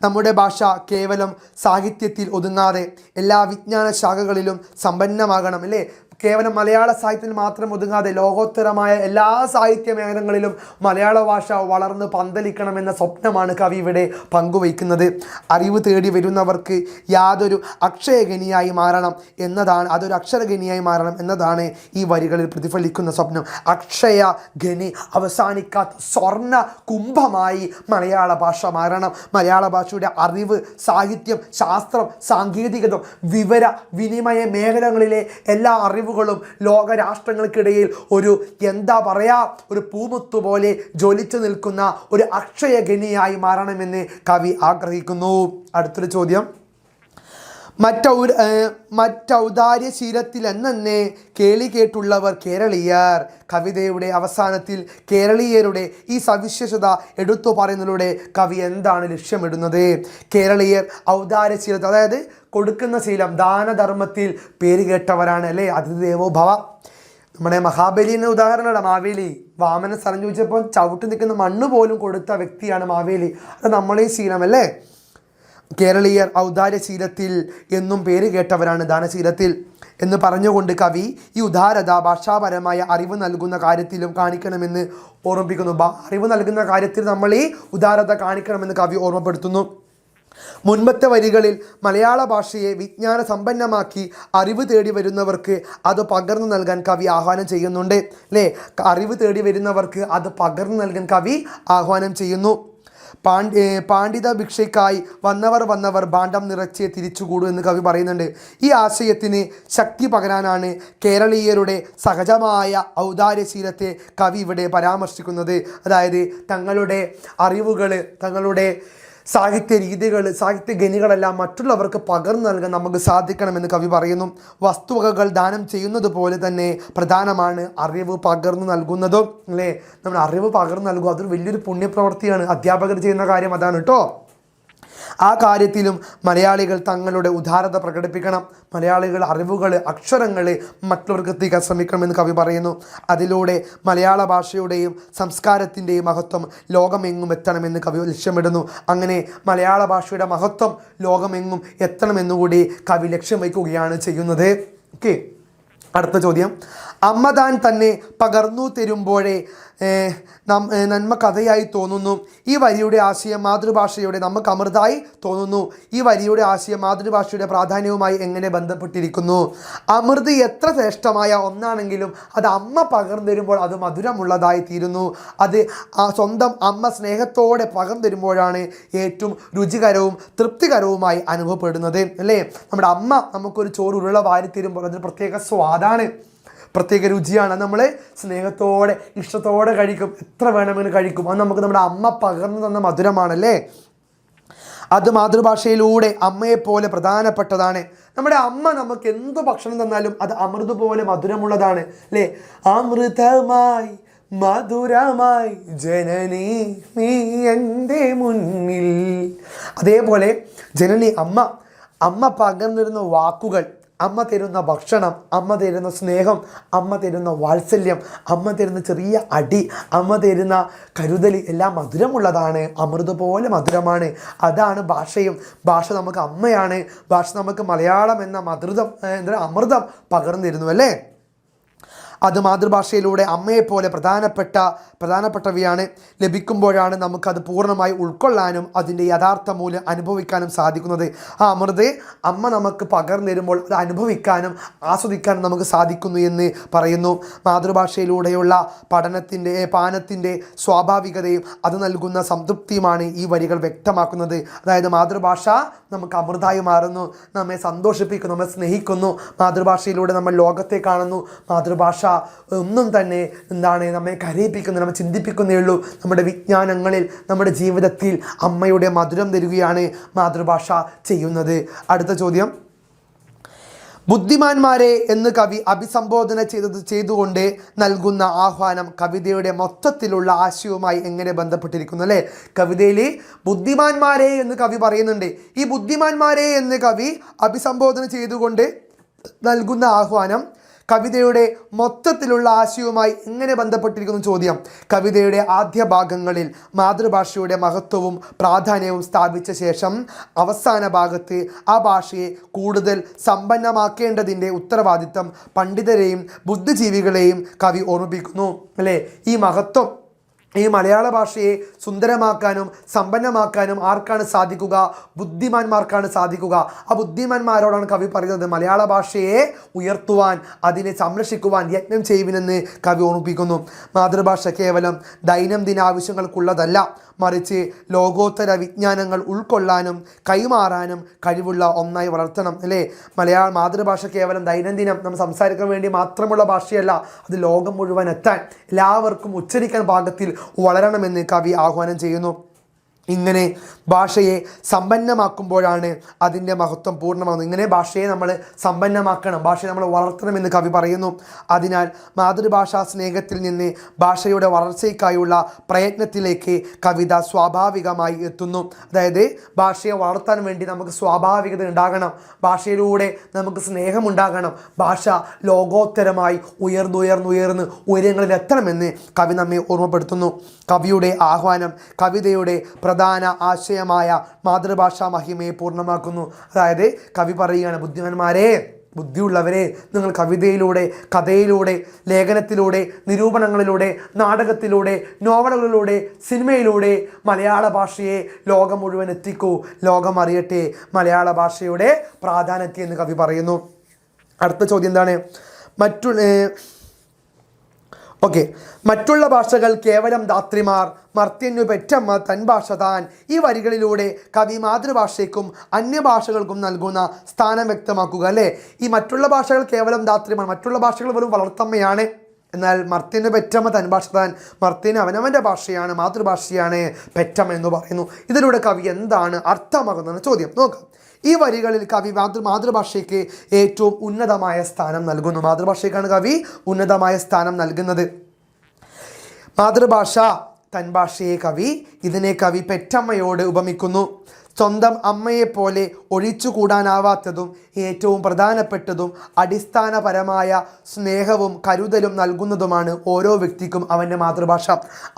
നമ്മുടെ ഭാഷ കേവലം സാഹിത്യത്തിൽ ഒതുങ്ങാതെ എല്ലാ വിജ്ഞാന ശാഖകളിലും സമ്പന്നമാകണം അല്ലേ? കേവലം മലയാള സാഹിത്യത്തിൽ മാത്രം ഒതുങ്ങാതെ ലോകോത്തരമായ എല്ലാ സാഹിത്യ മേഖലകളിലും മലയാള ഭാഷ വളർന്ന് പന്തലിക്കണമെന്ന സ്വപ്നമാണ് കവി ഇവിടെ പങ്കുവയ്ക്കുന്നത്. അറിവ് തേടി വരുന്നവർക്ക് യാതൊരു അക്ഷരഖനിയായി മാറണം എന്നതാണ്, അതൊരു അക്ഷരഖനിയായി മാറണം എന്നതാണ് ഈ വരികളിൽ പ്രതിഫലിക്കുന്ന സ്വപ്നം. അക്ഷയ ഖനി, അവസാനിക്കാത്ത സ്വർണ്ണ കുംഭമായി മലയാള ഭാഷ മാറണം. മലയാള ഭാഷയുടെ അറിവ്, സാഹിത്യം, ശാസ്ത്രം, സാങ്കേതികത, വിവര വിനിമയ മേഖലകളിലെ എല്ലാ അറിവുകളും ലോകരാഷ്ട്രങ്ങൾക്കിടയിൽ ഒരു ഒരു പൂമുത്തു പോലെ ജ്വലിച്ചു നിൽക്കുന്ന ഒരു അക്ഷയഖനിയായി മാറണമെന്ന് കവി ആഗ്രഹിക്കുന്നു. അടുത്തൊരു ചോദ്യം. മറ്റൗദാര്യശീലത്തിൽ എന്നെ കേളി കേട്ടുള്ളവർ കേരളീയർ. കവിതയുടെ അവസാനത്തിൽ കേരളീയരുടെ ഈ സവിശേഷത എടുത്തു പറയുന്നതിലൂടെ കവി എന്താണ് ലക്ഷ്യമിടുന്നത്? കേരളീയർ ഔദാര്യശീലത്തിൽ, അതായത് കൊടുക്കുന്ന ശീലം, ദാനധർമ്മത്തിൽ പേര് കേട്ടവരാണ് അല്ലേ? അതിഥിദേവോ ഭവ. നമ്മുടെ മഹാബലിന് ഉദാഹരണമാണ് മാവേലി. വാമന സ്ഥലം ചോദിച്ചപ്പോൾ ചവിട്ടി നിൽക്കുന്ന മണ്ണ് പോലും കൊടുത്ത വ്യക്തിയാണ് മാവേലി. അത് നമ്മളെ ശീലമല്ലേ? കേരളീയർ ഔദാര്യശീലത്തിൽ എന്നും പേര് കേട്ടവരാണ്, ദാനശീലത്തിൽ എന്ന് പറഞ്ഞുകൊണ്ട് കവി ഈ ഉദാരത ഭാഷാപരമായ അറിവ് നൽകുന്ന കാര്യത്തിലും കാണിക്കണമെന്ന് ഓർമ്മിപ്പിക്കുന്നു. അറിവ് നൽകുന്ന കാര്യത്തിൽ നമ്മൾ ഈ ഉദാരത കാണിക്കണമെന്ന് കവി ഓർമ്മപ്പെടുത്തുന്നു. മുൻപത്തെ വരികളിൽ മലയാള ഭാഷയെ വിജ്ഞാന സമ്പന്നമാക്കി അറിവ് തേടി വരുന്നവർക്ക് അത് പകർന്നു നൽകാൻ കവി ആഹ്വാനം ചെയ്യുന്നുണ്ട് അല്ലേ? അറിവ് തേടി വരുന്നവർക്ക് അത് പകർന്നു നൽകാൻ കവി ആഹ്വാനം ചെയ്യുന്നു. പാണ്ഡിത ഭിക്ഷയ്ക്കായി വന്നവർ ഭാണ്ഡം നിറച്ചേ തിരിച്ചുകൂടൂ എന്ന് കവി പറയുന്നുണ്ട്. ഈ ആശയത്തിന് ശക്തി പകരാനാണ് കേരളീയരുടെ സഹജമായ ഔദാര്യശീലത്തെ കവി ഇവിടെ പരാമർശിക്കുന്നത്. അതായത് തങ്ങളുടെ അറിവുകൾ, തങ്ങളുടെ സാഹിത്യ രീതികൾ, സാഹിത്യ ഖനികളെല്ലാം മറ്റുള്ളവർക്ക് പകർന്നു നൽകാൻ നമുക്ക് സാധിക്കണമെന്ന് കവി പറയുന്നു. വസ്തുവകകൾ ദാനം ചെയ്യുന്നത് പോലെ തന്നെ പ്രധാനമാണ് അറിവ് പകർന്നു നൽകുന്നതും അല്ലേ? നമ്മൾ അറിവ് പകർന്നു നൽകുക, അതൊരു വലിയൊരു പുണ്യപ്രവൃത്തിയാണ്. അധ്യാപകർ ചെയ്യുന്ന കാര്യം അതാണ് കേട്ടോ. ആ കാര്യത്തിലും മലയാളികൾ തങ്ങളുടെ ഉദാരത പ്രകടിപ്പിക്കണം. മലയാളികൾ അറിവുകൾ, അക്ഷരങ്ങൾ മറ്റുള്ളവർക്ക് എത്തിക്കാൻ ശ്രമിക്കണമെന്ന് കവി പറയുന്നു. അതിലൂടെ മലയാള ഭാഷയുടെയും സംസ്കാരത്തിൻ്റെയും മഹത്വം ലോകമെങ്ങും എത്തണമെന്ന് കവി ലക്ഷ്യമിടുന്നു. അങ്ങനെ മലയാള ഭാഷയുടെ മഹത്വം ലോകമെങ്ങും എത്തണമെന്നുകൂടി കവി ലക്ഷ്യം വയ്ക്കുകയാണ് ചെയ്യുന്നത്. ഓക്കെ, അടുത്ത ചോദ്യം. അമ്മ താൻ തന്നെ പകർന്നു തരുമ്പോഴേ നന്മ കഥയായി തോന്നുന്നു. ഈ വരിയുടെ ആശയം മാതൃഭാഷയുടെ നമുക്ക് അമൃതായി തോന്നുന്നു. ഈ വരിയുടെ ആശയം മാതൃഭാഷയുടെ പ്രാധാന്യവുമായി എങ്ങനെ ബന്ധപ്പെട്ടിരിക്കുന്നു? അമൃത് എത്ര ശ്രേഷ്ഠമായ ഒന്നാണെങ്കിലും അത് അമ്മ പകർന്നു തരുമ്പോൾ അത് മധുരമുള്ളതായി തീരുന്നു. അത് സ്വന്തം അമ്മ സ്നേഹത്തോടെ പകർന്നു തരുമ്പോഴാണ് ഏറ്റവും രുചികരവും തൃപ്തികരവുമായി അനുഭവപ്പെടുന്നത് അല്ലേ? നമ്മുടെ അമ്മ നമുക്കൊരു ചോറ് ഉരുള വാരി തരുമ്പോൾ അതിന് പ്രത്യേക സ്വാദാണ്, പ്രത്യേക രുചിയാണ്. നമ്മൾ സ്നേഹത്തോടെ ഇഷ്ടത്തോടെ കഴിക്കും, എത്ര വേണമെങ്കിലും കഴിക്കും. അത് നമുക്ക് നമ്മുടെ അമ്മ പകർന്നു തന്ന മധുരമാണല്ലേ. അത് മാതൃഭാഷയിലൂടെ അമ്മയെപ്പോലെ പ്രധാനപ്പെട്ടതാണ്. നമ്മുടെ അമ്മ നമുക്ക് എന്ത് ഭക്ഷണം തന്നാലും അത് അമൃത് പോലെ മധുരമുള്ളതാണ് അല്ലേ? അമൃതമായി മധുരമായി ജനനി നീ എൻ്റെ മുന്നിൽ. അതേപോലെ ജനനി അമ്മ പകർന്നിരുന്ന വാക്കുകൾ, അമ്മ തരുന്ന ഭക്ഷണം, അമ്മ തരുന്ന സ്നേഹം, അമ്മ തരുന്ന വാത്സല്യം, അമ്മ തരുന്ന ചെറിയ അടി, അമ്മ തരുന്ന കരുതൽ എല്ലാം മധുരമുള്ളതാണ്, അമൃത് പോലെ മധുരമാണ്. അതാണ് ഭാഷയും. ഭാഷ നമുക്ക് അമ്മയാണ്. ഭാഷ നമുക്ക് മലയാളം എന്ന അമൃതം പകർന്നു തരുന്നു അല്ലേ? അത് മാതൃഭാഷയിലൂടെ അമ്മയെപ്പോലെ പ്രധാനപ്പെട്ടവയാണ് ലഭിക്കുമ്പോഴാണ് നമുക്കത് പൂർണ്ണമായി ഉൾക്കൊള്ളാനും അതിൻ്റെ യഥാർത്ഥ മൂല്യം അനുഭവിക്കാനും സാധിക്കുന്നത്. ആ അമൃത് അമ്മ നമുക്ക് പകർന്നു തരുമ്പോൾ അത് അനുഭവിക്കാനും ആസ്വദിക്കാനും നമുക്ക് സാധിക്കുന്നു എന്ന് പറയുന്നു. മാതൃഭാഷയിലൂടെയുള്ള പാനത്തിൻ്റെ സ്വാഭാവികതയും അത് നൽകുന്ന സംതൃപ്തിയുമാണ് ഈ വരികൾ വ്യക്തമാക്കുന്നത്. അതായത് മാതൃഭാഷ നമുക്ക് അമൃതായി മാറുന്നു, നമ്മെ സന്തോഷിപ്പിക്കുന്നു, നമ്മെ സ്നേഹിക്കുന്നു. മാതൃഭാഷയിലൂടെ നമ്മൾ ലോകത്തെ കാണുന്നു. മാതൃഭാഷ ഒന്നും തന്നെ നമ്മെ കരയിപ്പിക്കുന്നു, നമ്മെ ചിന്തിപ്പിക്കുന്നേ ഉള്ളൂ. നമ്മുടെ വിജ്ഞാനങ്ങളിൽ, നമ്മുടെ ജീവിതത്തിൽ അമ്മയുടെ മധുരം തരികയാണ് മാതൃഭാഷ ചെയ്യുന്നത്. അടുത്ത ചോദ്യം, ബുദ്ധിമാന്മാരെ എന്ന് കവി അഭിസംബോധന ചെയ്തുകൊണ്ട് നൽകുന്ന ആഹ്വാനം കവിതയുടെ മൊത്തത്തിലുള്ള ആശയവുമായി എങ്ങനെ ബന്ധപ്പെട്ടിരിക്കുന്നു അല്ലേ? കവിതയിൽ ബുദ്ധിമാന്മാരെ എന്ന് കവി പറയുന്നുണ്ട്. ഈ ബുദ്ധിമാന്മാരെ എന്ന് കവി അഭിസംബോധന ചെയ്തുകൊണ്ട് നൽകുന്ന ആഹ്വാനം കവിതയുടെ മൊത്തത്തിലുള്ള ആശയവുമായി എങ്ങനെ ബന്ധപ്പെട്ടിരിക്കുന്നു ചോദ്യം. കവിതയുടെ ആദ്യ ഭാഗങ്ങളിൽ മാതൃഭാഷയുടെ മഹത്വവും പ്രാധാന്യവും സ്ഥാപിച്ച ശേഷം അവസാന ഭാഗത്ത് ആ ഭാഷയെ കൂടുതൽ സമ്പന്നമാക്കേണ്ടതിൻ്റെ ഉത്തരവാദിത്തം പണ്ഡിതരെയും ബുദ്ധിജീവികളെയും കവി ഓർമ്മിപ്പിക്കുന്നു അല്ലേ? ഈ മലയാള ഭാഷയെ സുന്ദരമാക്കാനും സമ്പന്നമാക്കാനും ആർക്കാണ് സാധിക്കുക? ബുദ്ധിമാന്മാർക്കാണ് സാധിക്കുക. ആ ബുദ്ധിമാന്മാരോടാണ് കവി പറയുന്നത് മലയാള ഭാഷയെ ഉയർത്തുവാൻ, അതിനെ സംരക്ഷിക്കുവാൻ യത്നം ചെയ്യുവിനെന്ന് കവി ഓർമ്മിപ്പിക്കുന്നു. മാതൃഭാഷ കേവലം ദൈനംദിന ആവശ്യങ്ങൾക്കുള്ളതല്ല, മറിച്ച് ലോകോത്തര വിജ്ഞാനങ്ങൾ ഉൾക്കൊള്ളാനും കൈമാറാനും കഴിവുള്ള ഒന്നായി വളർത്തണം അല്ലേ? മാതൃഭാഷ കേവലം ദൈനംദിനം നമ്മൾ സംസാരിക്കാൻ വേണ്ടി മാത്രമുള്ള ഭാഷയല്ല, അത് ലോകം മുഴുവൻ എത്താൻ, എല്ലാവർക്കും ഉച്ചരിക്കാൻ പാകത്തിൽ വളരണമെന്ന് കവി ആഹ്വാനം ചെയ്യുന്നു. ഇങ്ങനെ ഭാഷയെ സമ്പന്നമാക്കുമ്പോഴാണ് അതിൻ്റെ മഹത്വം പൂർണ്ണമാകുന്നത്. ഇങ്ങനെ ഭാഷയെ നമ്മൾ സമ്പന്നമാക്കണം, ഭാഷയെ നമ്മൾ വളർത്തണമെന്ന് കവി പറയുന്നു. അതിനാൽ മാതൃഭാഷാ സ്നേഹത്തിൽ നിന്ന് ഭാഷയുടെ വളർച്ചയ്ക്കായുള്ള പ്രയത്നത്തിലേക്ക് കവിത സ്വാഭാവികമായി എത്തുന്നു. അതായത് ഭാഷയെ വളർത്താൻ വേണ്ടി നമുക്ക് സ്വാഭാവികത ഉണ്ടാകണം, ഭാഷയിലൂടെ നമുക്ക് സ്നേഹമുണ്ടാകണം, ഭാഷ ലോകോത്തരമായി ഉയർന്ന് ഉയരങ്ങളിൽ എത്തണമെന്ന് കവി നമ്മെ ഓർമ്മപ്പെടുത്തുന്നു. കവിയുടെ ആഹ്വാനം കവിതയുടെ പ്രധാന ആശയമായ മാതൃഭാഷാ മഹിമയെ പൂർണ്ണമാക്കുന്നു. അതായത് കവി പറയുകയാണ്, ബുദ്ധിമാന്മാരെ, ബുദ്ധിയുള്ളവരെ, നിങ്ങൾ കവിതയിലൂടെ, കഥയിലൂടെ, ലേഖനത്തിലൂടെ, നിരൂപണങ്ങളിലൂടെ, നാടകത്തിലൂടെ, നോവലുകളിലൂടെ, സിനിമയിലൂടെ മലയാള ഭാഷയെ ലോകം മുഴുവൻ എത്തിക്കൂ, ലോകം അറിയട്ടെ മലയാള ഭാഷയുടെ പ്രാധാന്യത്തെ എന്ന് കവി പറയുന്നു. അടുത്ത ചോദ്യം എന്താണ്? മറ്റുള്ള ഭാഷകൾ കേവലം ധാത്രിമാർ, മർത്യനു പെറ്റമ്മ തൻ ഭാഷ താൻ. ഈ വരികളിലൂടെ കവി മാതൃഭാഷയ്ക്കും അന്യഭാഷകൾക്കും നൽകുന്ന സ്ഥാനം വ്യക്തമാക്കുക അല്ലേ? ഈ മറ്റുള്ള ഭാഷകൾ കേവലം ധാത്രിമാർ, മറ്റുള്ള ഭാഷകൾ വെറും വളർത്തമ്മയാണ്. എന്നാൽ മർത്യന് പെറ്റമ്മ തൻ ഭാഷ താൻ, മർത്യന് അവനവൻ്റെ ഭാഷയാണ്, മാതൃഭാഷയാണ് പെറ്റമ്മ എന്ന് പറയുന്നു. ഇതിലൂടെ കവി എന്താണ് അർത്ഥമാകുന്നതെന്ന് ചോദ്യം നോക്കാം. ഈ വരികളിൽ കവി മാതൃഭാഷയ്ക്ക് ഏറ്റവും ഉന്നതമായ സ്ഥാനം നൽകുന്നു. മാതൃഭാഷയ്ക്കാണ് കവി ഉന്നതമായ സ്ഥാനം നൽകുന്നത്. മാതൃഭാഷ തൻ ഭാഷയെ ഇതിനെ കവി പെറ്റമ്മയോട് ഉപമിക്കുന്നു. സ്വന്തം അമ്മയെപ്പോലെ ഒഴിച്ചുകൂടാനാവാത്തതും ഏറ്റവും പ്രധാനപ്പെട്ടതും അടിസ്ഥാനപരമായ സ്നേഹവും കരുതലും നൽകുന്നതുമാണ് ഓരോ വ്യക്തിക്കും അവൻ്റെ മാതൃഭാഷ.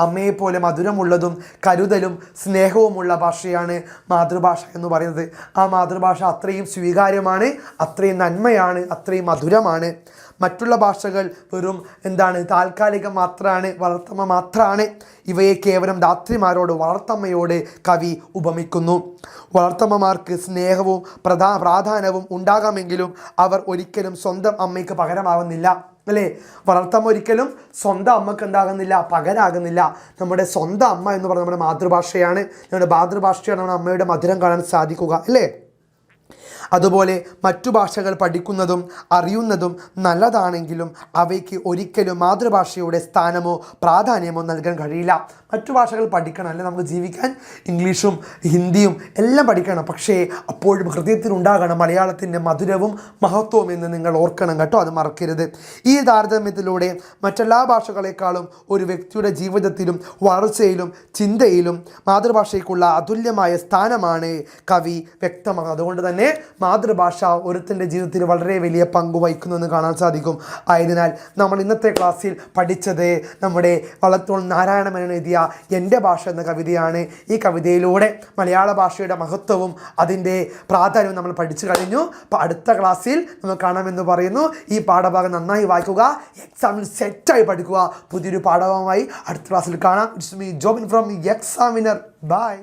അമ്മയെപ്പോലെ മധുരമുള്ളതും കരുതലും സ്നേഹവുമുള്ള ഭാഷയാണ് മാതൃഭാഷ എന്ന് പറയുന്നത്. ആ മാതൃഭാഷ അത്രയും സ്വീകാര്യമാണ്, അത്രയും നന്മയാണ്, അത്രയും മധുരമാണ്. മറ്റുള്ള ഭാഷകൾ വെറും താൽക്കാലികം മാത്രമാണ്, വളർത്തമ്മ മാത്രമാണ്. ഇവയെ കേവലം ധാത്രിമാരോട്, വളർത്തമ്മയോട് കവി ഉപമിക്കുന്നു. വളർത്തമ്മമാർക്ക് സ്നേഹവും പ്രാധാന്യവും ഉണ്ടാകാമെങ്കിലും അവർ ഒരിക്കലും സ്വന്തം അമ്മയ്ക്ക് പകരമാകുന്നില്ല, അല്ലേ? വളർത്തമ്മ ഒരിക്കലും സ്വന്തം അമ്മക്ക് എന്താകുന്നില്ല, പകരാകുന്നില്ല. നമ്മുടെ സ്വന്തം അമ്മ എന്ന് പറയുന്നത് നമ്മുടെ മാതൃഭാഷയാണ്. നമ്മുടെ മാതൃഭാഷയാണ് നമ്മുടെ അമ്മയുടെ മധുരം കാണാൻ സാധിക്കുക, അല്ലേ? അതുപോലെ മറ്റു ഭാഷകൾ പഠിക്കുന്നതും അറിയുന്നതും നല്ലതാണെങ്കിലും അവയ്ക്ക് ഒരിക്കലും മാതൃഭാഷയുടെ സ്ഥാനമോ പ്രാധാന്യമോ നൽകാൻ കഴിയില്ല. മറ്റു ഭാഷകൾ പഠിക്കണം, അല്ലെ നമുക്ക് ജീവിക്കാൻ. ഇംഗ്ലീഷും ഹിന്ദിയും എല്ലാം പഠിക്കണം, പക്ഷേ അപ്പോഴും ഹൃദയത്തിലുണ്ടാകണം മലയാളത്തിൻ്റെ മധുരവും മഹത്വവും എന്ന് നിങ്ങൾ ഓർക്കണം കേട്ടോ, അത് മറക്കരുത്. ഈ താരതമ്യത്തിലൂടെ മറ്റെല്ലാ ഭാഷകളെക്കാളും ഒരു വ്യക്തിയുടെ ജീവിതത്തിലും വളർച്ചയിലും ചിന്തയിലും മാതൃഭാഷയ്ക്കുള്ള അതുല്യമായ സ്ഥാനമാണ് കവി വ്യക്തമാക്കുന്നത്. അതുകൊണ്ട് തന്നെ മാതൃഭാഷ ഒരുത്തൻ്റെ ജീവിതത്തിൽ വളരെ വലിയ പങ്ക് വഹിക്കുന്നു എന്ന് കാണാൻ സാധിക്കും. ആയതിനാൽ നമ്മൾ ഇന്നത്തെ ക്ലാസ്സിൽ പഠിച്ചത് നമ്മുടെ വള്ളത്തോൾ നാരായണ മേനോൻ എഴുതിയ എൻ്റെ ഭാഷ എന്ന കവിതയാണ്. ഈ കവിതയിലൂടെ മലയാള ഭാഷയുടെ മഹത്വവും അതിൻ്റെ പ്രാധാന്യവും നമ്മൾ പഠിച്ചു കഴിഞ്ഞു. അപ്പോൾ അടുത്ത ക്ലാസ്സിൽ നമ്മൾ കാണാമെന്ന് പറയുന്നു. ഈ പാഠഭാഗം നന്നായി വായിക്കുക, എക്സാമിൽ സെറ്റായി പഠിക്കുക. പുതിയൊരു പാഠഭാഗമായി അടുത്ത ക്ലാസ്സിൽ കാണാം. It's me Jobin from examiner. By.